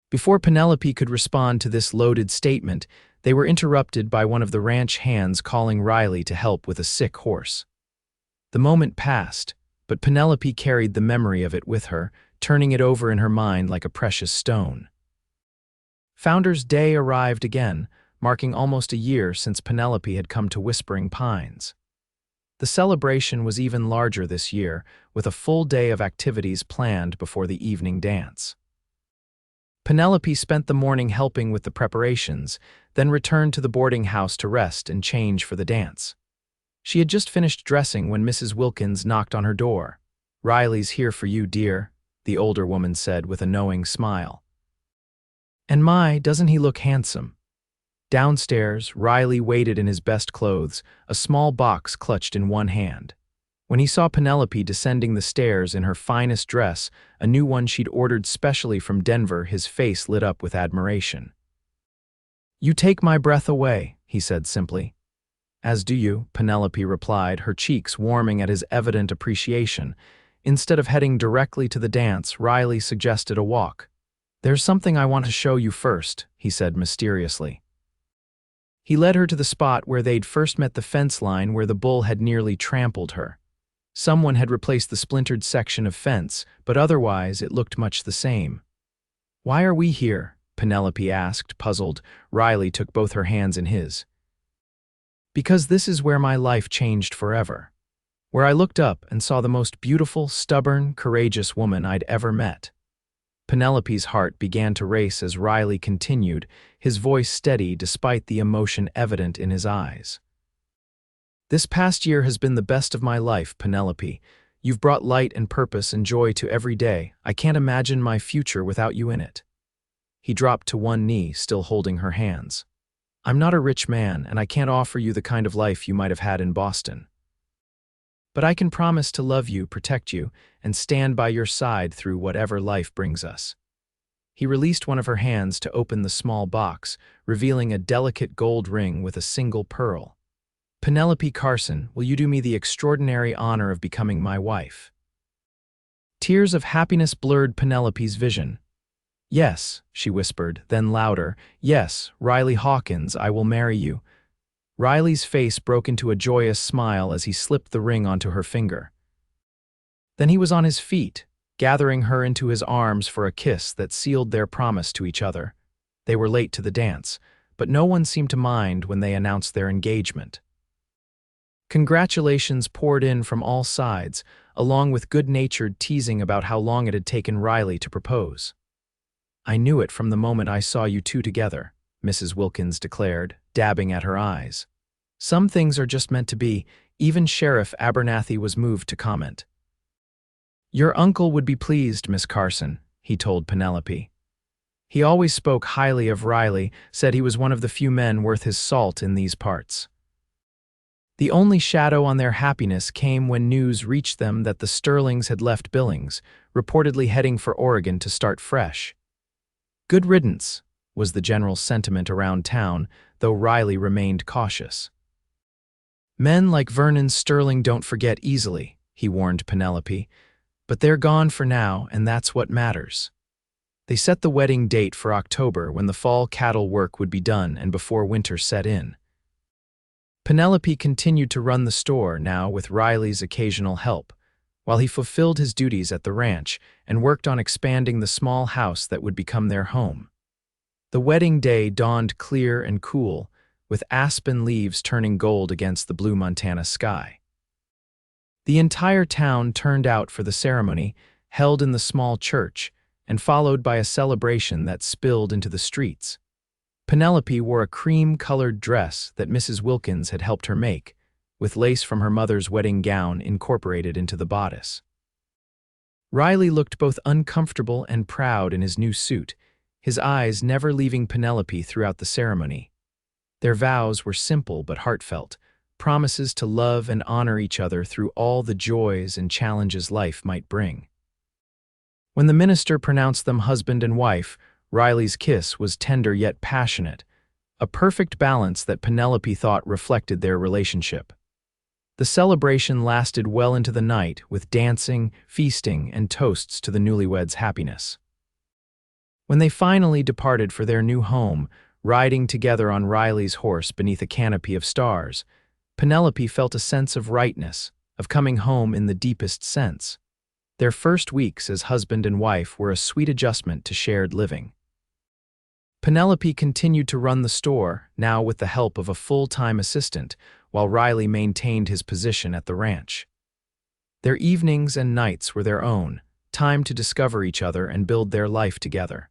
Before Penelope could respond to this loaded statement, they were interrupted by one of the ranch hands calling Riley to help with a sick horse. The moment passed, but Penelope carried the memory of it with her, turning it over in her mind like a precious stone. Founder's Day arrived again, marking almost a year since Penelope had come to Whispering Pines. The celebration was even larger this year, with a full day of activities planned before the evening dance. Penelope spent the morning helping with the preparations, then returned to the boarding house to rest and change for the dance. She had just finished dressing when Mrs. Wilkins knocked on her door. "Riley's here for you, dear," the older woman said with a knowing smile. And my, doesn't he look handsome? Downstairs, Riley waited in his best clothes, a small box clutched in one hand. When he saw Penelope descending the stairs in her finest dress, a new one she'd ordered specially from Denver, his face lit up with admiration. "You take my breath away," he said simply. "As do you," Penelope replied, her cheeks warming at his evident appreciation. Instead of heading directly to the dance, Riley suggested a walk. "There's something I want to show you first," he said mysteriously. He led her to the spot where they'd first met, the fence line where the bull had nearly trampled her. Someone had replaced the splintered section of fence, but otherwise it looked much the same. "Why are we here?" Penelope asked, puzzled. Riley took both her hands in his. "Because this is where my life changed forever. Where I looked up and saw the most beautiful, stubborn, courageous woman I'd ever met." Penelope's heart began to race as Riley continued, his voice steady despite the emotion evident in his eyes. "This past year has been the best of my life, Penelope. You've brought light and purpose and joy to every day. I can't imagine my future without you in it." He dropped to one knee, still holding her hands. "I'm not a rich man, and I can't offer you the kind of life you might have had in Boston. But I can promise to love you, protect you, and stand by your side through whatever life brings us." He released one of her hands to open the small box, revealing a delicate gold ring with a single pearl. "Penelope Carson, will you do me the extraordinary honor of becoming my wife?" Tears of happiness blurred Penelope's vision. "Yes," she whispered, then louder, "Yes, Riley Hawkins, I will marry you." Riley's face broke into a joyous smile as he slipped the ring onto her finger. Then he was on his feet, gathering her into his arms for a kiss that sealed their promise to each other. They were late to the dance, but no one seemed to mind when they announced their engagement. Congratulations poured in from all sides, along with good-natured teasing about how long it had taken Riley to propose. "I knew it from the moment I saw you two together," Mrs. Wilkins declared, dabbing at her eyes. "Some things are just meant to be," even Sheriff Abernathy was moved to comment. "Your uncle would be pleased, Miss Carson," he told Penelope. He always spoke highly of Riley, said he was one of the few men worth his salt in these parts. The only shadow on their happiness came when news reached them that the Sterlings had left Billings, reportedly heading for Oregon to start fresh. "Good riddance," was the general sentiment around town, though Riley remained cautious. "Men like Vernon Sterling don't forget easily," he warned Penelope, "but they're gone for now, and that's what matters." They set the wedding date for October, when the fall cattle work would be done and before winter set in. Penelope continued to run the store, now with Riley's occasional help, while he fulfilled his duties at the ranch and worked on expanding the small house that would become their home. The wedding day dawned clear and cool, with aspen leaves turning gold against the blue Montana sky. The entire town turned out for the ceremony, held in the small church, and followed by a celebration that spilled into the streets. Penelope wore a cream-colored dress that Mrs. Wilkins had helped her make, with lace from her mother's wedding gown incorporated into the bodice. Riley looked both uncomfortable and proud in his new suit, his eyes never leaving Penelope throughout the ceremony. Their vows were simple but heartfelt, promises to love and honor each other through all the joys and challenges life might bring. When the minister pronounced them husband and wife, Riley's kiss was tender yet passionate, a perfect balance that Penelope thought reflected their relationship. The celebration lasted well into the night, with dancing, feasting, and toasts to the newlyweds' happiness. When they finally departed for their new home, riding together on Riley's horse beneath a canopy of stars, Penelope felt a sense of rightness, of coming home in the deepest sense. Their first weeks as husband and wife were a sweet adjustment to shared living. Penelope continued to run the store, now with the help of a full-time assistant, while Riley maintained his position at the ranch. Their evenings and nights were their own, time to discover each other and build their life together.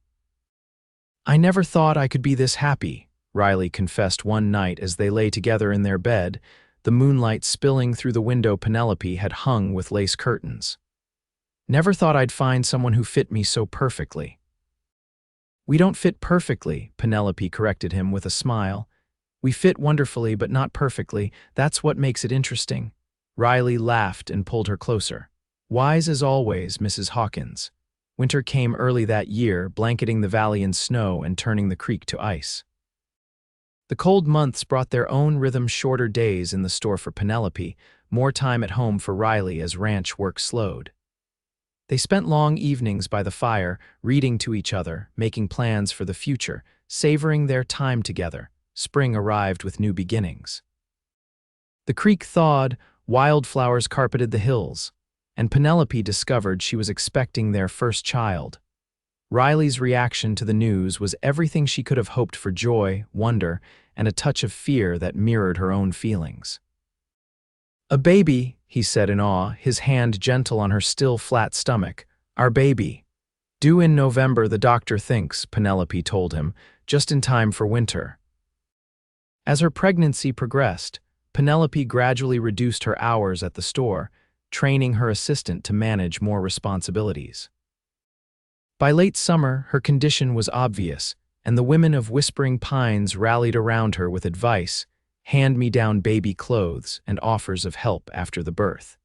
"I never thought I could be this happy," Riley confessed one night as they lay together in their bed, the moonlight spilling through the window Penelope had hung with lace curtains. "Never thought I'd find someone who fit me so perfectly." "We don't fit perfectly," Penelope corrected him with a smile. "We fit wonderfully, but not perfectly. That's what makes it interesting." Riley laughed and pulled her closer. Wise as always, Mrs. Hawkins. Winter came early that year, blanketing the valley in snow and turning the creek to ice. The cold months brought their own rhythm, shorter days in the store for Penelope, more time at home for Riley as ranch work slowed. They spent long evenings by the fire, reading to each other, making plans for the future, savoring their time together. Spring arrived with new beginnings. The creek thawed, wildflowers carpeted the hills, and Penelope discovered she was expecting their first child. Riley's reaction to the news was everything she could have hoped for: joy, wonder, and a touch of fear that mirrored her own feelings. "A baby," he said in awe, his hand gentle on her still flat stomach. "Our baby. Due in November, the doctor thinks," Penelope told him, "just in time for winter." As her pregnancy progressed, Penelope gradually reduced her hours at the store, training her assistant to manage more responsibilities. By late summer, her condition was obvious, and the women of Whispering Pines rallied around her with advice, hand-me-down baby clothes, and offers of help after the birth.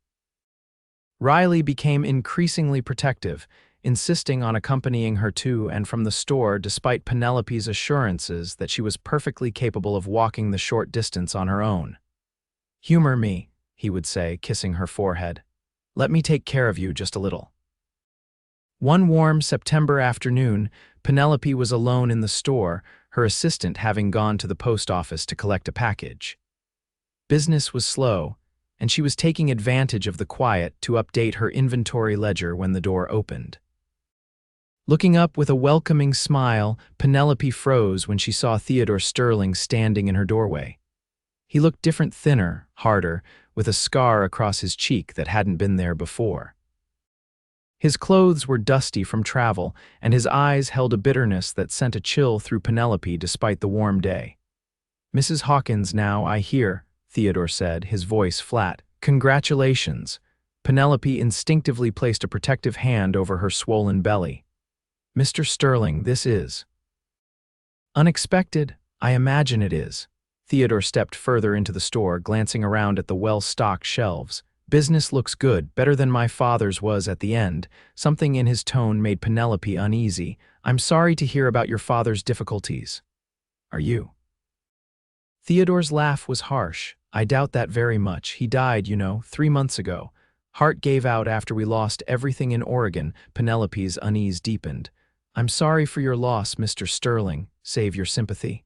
Riley became increasingly protective, insisting on accompanying her to and from the store despite Penelope's assurances that she was perfectly capable of walking the short distance on her own. "Humor me," he would say, kissing her forehead. "Let me take care of you just a little." One warm September afternoon, Penelope was alone in the store, her assistant having gone to the post office to collect a package. Business was slow, and she was taking advantage of the quiet to update her inventory ledger when the door opened. Looking up with a welcoming smile, Penelope froze when she saw Theodore Sterling standing in her doorway. He looked different, thinner, harder, with a scar across his cheek that hadn't been there before. His clothes were dusty from travel, and his eyes held a bitterness that sent a chill through Penelope despite the warm day. "Mrs. Hawkins now, I hear," Theodore said, his voice flat. "Congratulations." Penelope instinctively placed a protective hand over her swollen belly. "Mr. Sterling, this is unexpected. I imagine it is." Theodore stepped further into the store, glancing around at the well-stocked shelves. "Business looks good, better than my father's was at the end." Something in his tone made Penelope uneasy. "I'm sorry to hear about your father's difficulties." "Are you?" Theodore's laugh was harsh. "I doubt that very much. He died, 3 months ago. Heart gave out after we lost everything in Oregon." Penelope's unease deepened. "I'm sorry for your loss, Mr. Sterling. Save your sympathy."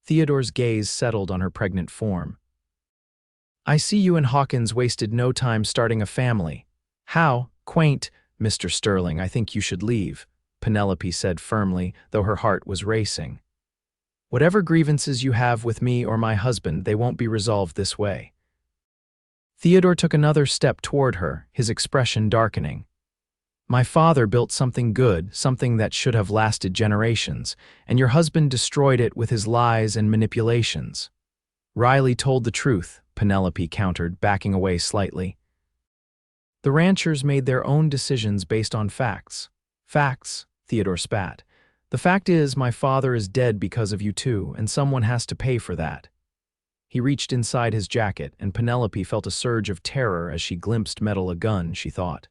Theodore's gaze settled on her pregnant form. "I see you and Hawkins wasted no time starting a family." "How quaint, Mr. Sterling. I think you should leave," Penelope said firmly, though her heart was racing. "Whatever grievances you have with me or my husband, they won't be resolved this way." Theodore took another step toward her, his expression darkening. "My father built something good, something that should have lasted generations, and your husband destroyed it with his lies and manipulations." "Riley told the truth," Penelope countered, backing away slightly. "The ranchers made their own decisions based on facts." "Facts," Theodore spat. "The fact is, my father is dead because of you two, and someone has to pay for that." He reached inside his jacket, and Penelope felt a surge of terror as she glimpsed a gun, she thought.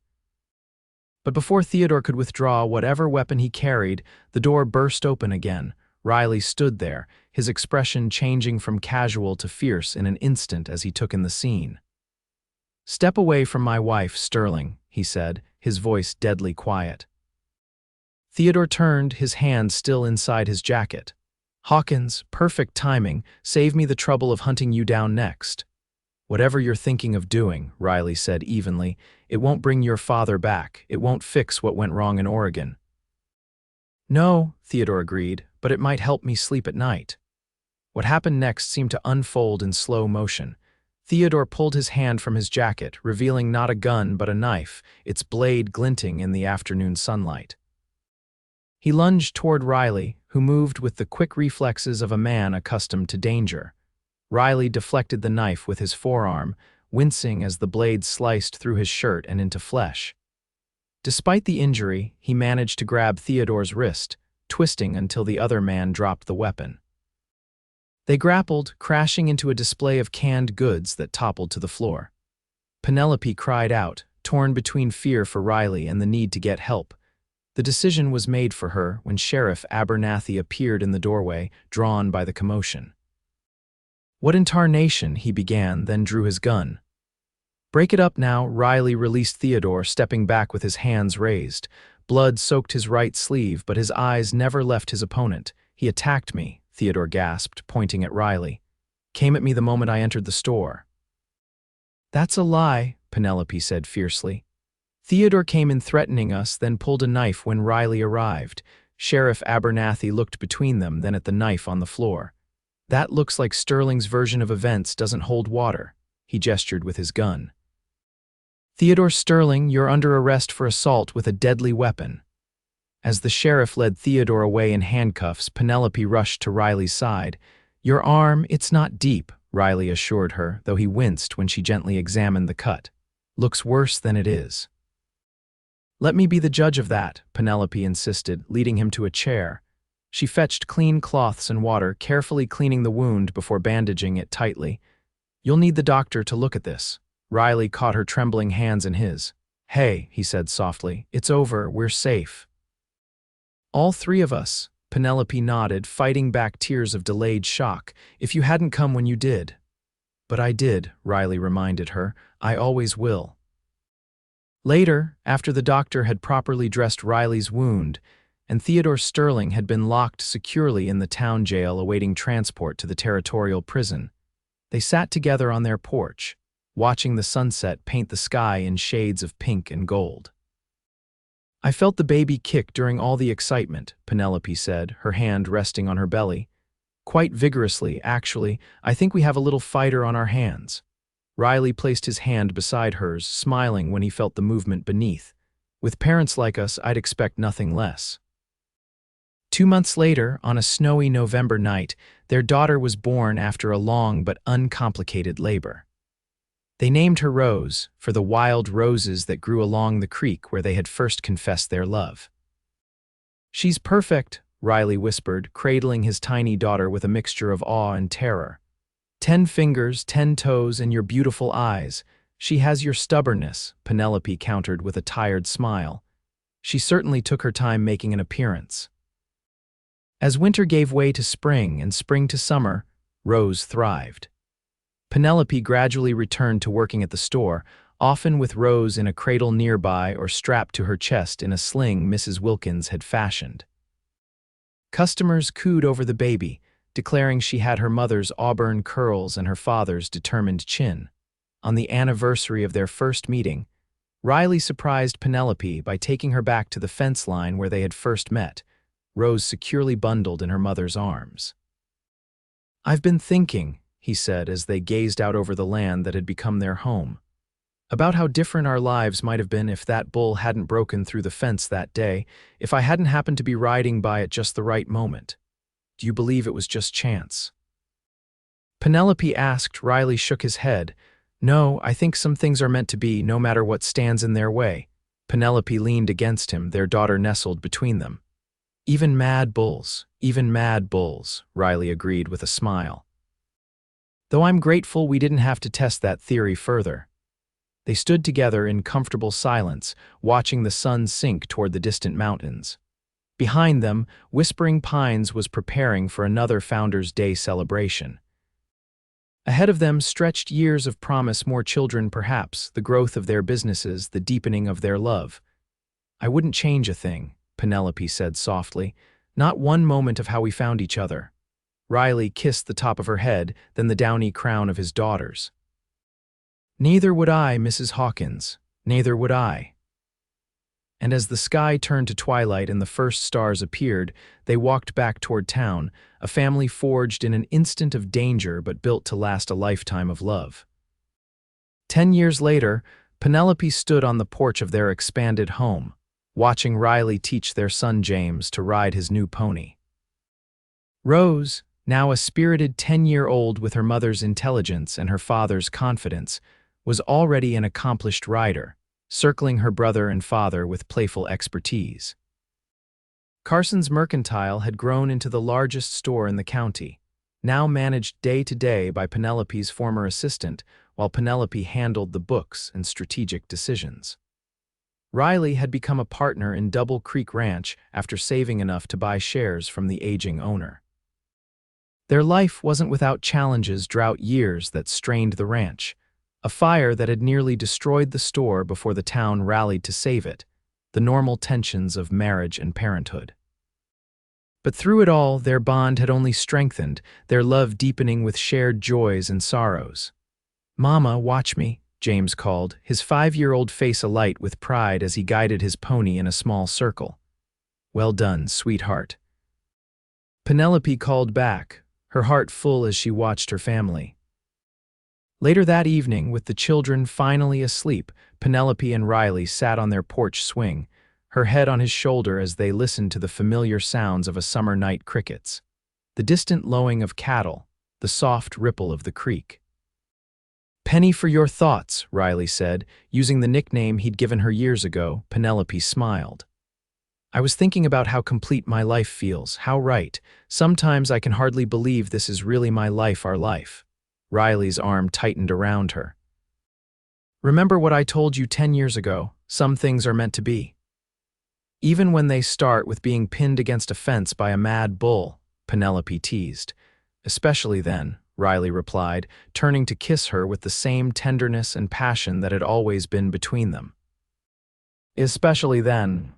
But before Theodore could withdraw whatever weapon he carried, the door burst open again. Riley stood there, his expression changing from casual to fierce in an instant as he took in the scene. "Step away from my wife, Sterling," he said, his voice deadly quiet. Theodore turned, his hand still inside his jacket. "Hawkins, perfect timing. Save me the trouble of hunting you down next." "Whatever you're thinking of doing," Riley said evenly, "it won't bring your father back. It won't fix what went wrong in Oregon." "No," Theodore agreed, "but it might help me sleep at night." What happened next seemed to unfold in slow motion. Theodore pulled his hand from his jacket, revealing not a gun but a knife, its blade glinting in the afternoon sunlight. He lunged toward Riley, who moved with the quick reflexes of a man accustomed to danger. Riley deflected the knife with his forearm, wincing as the blade sliced through his shirt and into flesh. Despite the injury, he managed to grab Theodore's wrist, twisting until the other man dropped the weapon. They grappled, crashing into a display of canned goods that toppled to the floor. Penelope cried out, torn between fear for Riley and the need to get help. The decision was made for her when Sheriff Abernathy appeared in the doorway, drawn by the commotion. "What in tarnation?" he began, then drew his gun. "Break it up now," Riley released Theodore, stepping back with his hands raised. Blood soaked his right sleeve, but his eyes never left his opponent. "He attacked me," Theodore gasped, pointing at Riley. "Came at me the moment I entered the store." "That's a lie," Penelope said fiercely. "Theodore came in threatening us, then pulled a knife when Riley arrived." Sheriff Abernathy looked between them, then at the knife on the floor. "That looks like Sterling's version of events doesn't hold water." He gestured with his gun. "Theodore Sterling, you're under arrest for assault with a deadly weapon." As the sheriff led Theodore away in handcuffs, Penelope rushed to Riley's side. "Your arm, it's not deep," Riley assured her, though he winced when she gently examined the cut. "Looks worse than it is." "Let me be the judge of that," Penelope insisted, leading him to a chair. She fetched clean cloths and water, carefully cleaning the wound before bandaging it tightly. "You'll need the doctor to look at this." Riley caught her trembling hands in his. "Hey," he said softly, "it's over, we're safe." "All three of us," Penelope nodded, fighting back tears of delayed shock. "If you hadn't come when you did." "But I did," Riley reminded her. "I always will." Later, after the doctor had properly dressed Riley's wound, and Theodore Sterling had been locked securely in the town jail awaiting transport to the territorial prison, they sat together on their porch, watching the sunset paint the sky in shades of pink and gold. "I felt the baby kick during all the excitement," Penelope said, her hand resting on her belly. "Quite vigorously, actually. I think we have a little fighter on our hands." Riley placed his hand beside hers, smiling when he felt the movement beneath. "With parents like us, I'd expect nothing less." 2 months later, on a snowy November night, their daughter was born after a long but uncomplicated labor. They named her Rose, for the wild roses that grew along the creek where they had first confessed their love. "She's perfect," Riley whispered, cradling his tiny daughter with a mixture of awe and terror. "10 fingers, 10 toes, and your beautiful eyes. She has your stubbornness," Penelope countered with a tired smile. She certainly took her time making an appearance. As winter gave way to spring and spring to summer, Rose thrived. Penelope gradually returned to working at the store, often with Rose in a cradle nearby or strapped to her chest in a sling Mrs. Wilkins had fashioned. Customers cooed over the baby, declaring she had her mother's auburn curls and her father's determined chin. On the anniversary of their first meeting, Riley surprised Penelope by taking her back to the fence line where they had first met, Rose securely bundled in her mother's arms. "I've been thinking," he said as they gazed out over the land that had become their home, "about how different our lives might have been if that bull hadn't broken through the fence that day, if I hadn't happened to be riding by at just the right moment. Do you believe it was just chance?" Penelope asked. Riley shook his head. "No, I think some things are meant to be, no matter what stands in their way." Penelope leaned against him, their daughter nestled between them. Even mad bulls," Riley agreed with a smile. "Though I'm grateful we didn't have to test that theory further." They stood together in comfortable silence, watching the sun sink toward the distant mountains. Behind them, Whispering Pines was preparing for another Founders' Day celebration. Ahead of them stretched years of promise, more children perhaps, the growth of their businesses, the deepening of their love. "I wouldn't change a thing," Penelope said softly. "Not one moment of how we found each other." Riley kissed the top of her head, then the downy crown of his daughters. "Neither would I, Mrs. Hawkins, neither would I." And as the sky turned to twilight and the first stars appeared, they walked back toward town, a family forged in an instant of danger but built to last a lifetime of love. 10 years later, Penelope stood on the porch of their expanded home, watching Riley teach their son James to ride his new pony. Rose, now a spirited 10-year-old with her mother's intelligence and her father's confidence, was already an accomplished rider, circling her brother and father with playful expertise. Carson's Mercantile had grown into the largest store in the county, now managed day to day by Penelope's former assistant, while Penelope handled the books and strategic decisions. Riley had become a partner in Double Creek Ranch after saving enough to buy shares from the aging owner. Their life wasn't without challenges, drought years that strained the ranch, a fire that had nearly destroyed the store before the town rallied to save it, the normal tensions of marriage and parenthood. But through it all, their bond had only strengthened, their love deepening with shared joys and sorrows. "Mama, watch me," James called, his 5-year-old face alight with pride as he guided his pony in a small circle. "Well done, sweetheart." Penelope called back, her heart full as she watched her family. Later that evening, with the children finally asleep, Penelope and Riley sat on their porch swing, her head on his shoulder as they listened to the familiar sounds of a summer night crickets, the distant lowing of cattle, the soft ripple of the creek. "Penny for your thoughts," Riley said, using the nickname he'd given her years ago. Penelope smiled. "I was thinking about how complete my life feels, how right. Sometimes I can hardly believe this is really my life, our life." Riley's arm tightened around her. "Remember what I told you 10 years ago? Some things are meant to be. Even when they start with being pinned against a fence by a mad bull," Penelope teased. "Especially then," Riley replied, turning to kiss her with the same tenderness and passion that had always been between them. "Especially then,"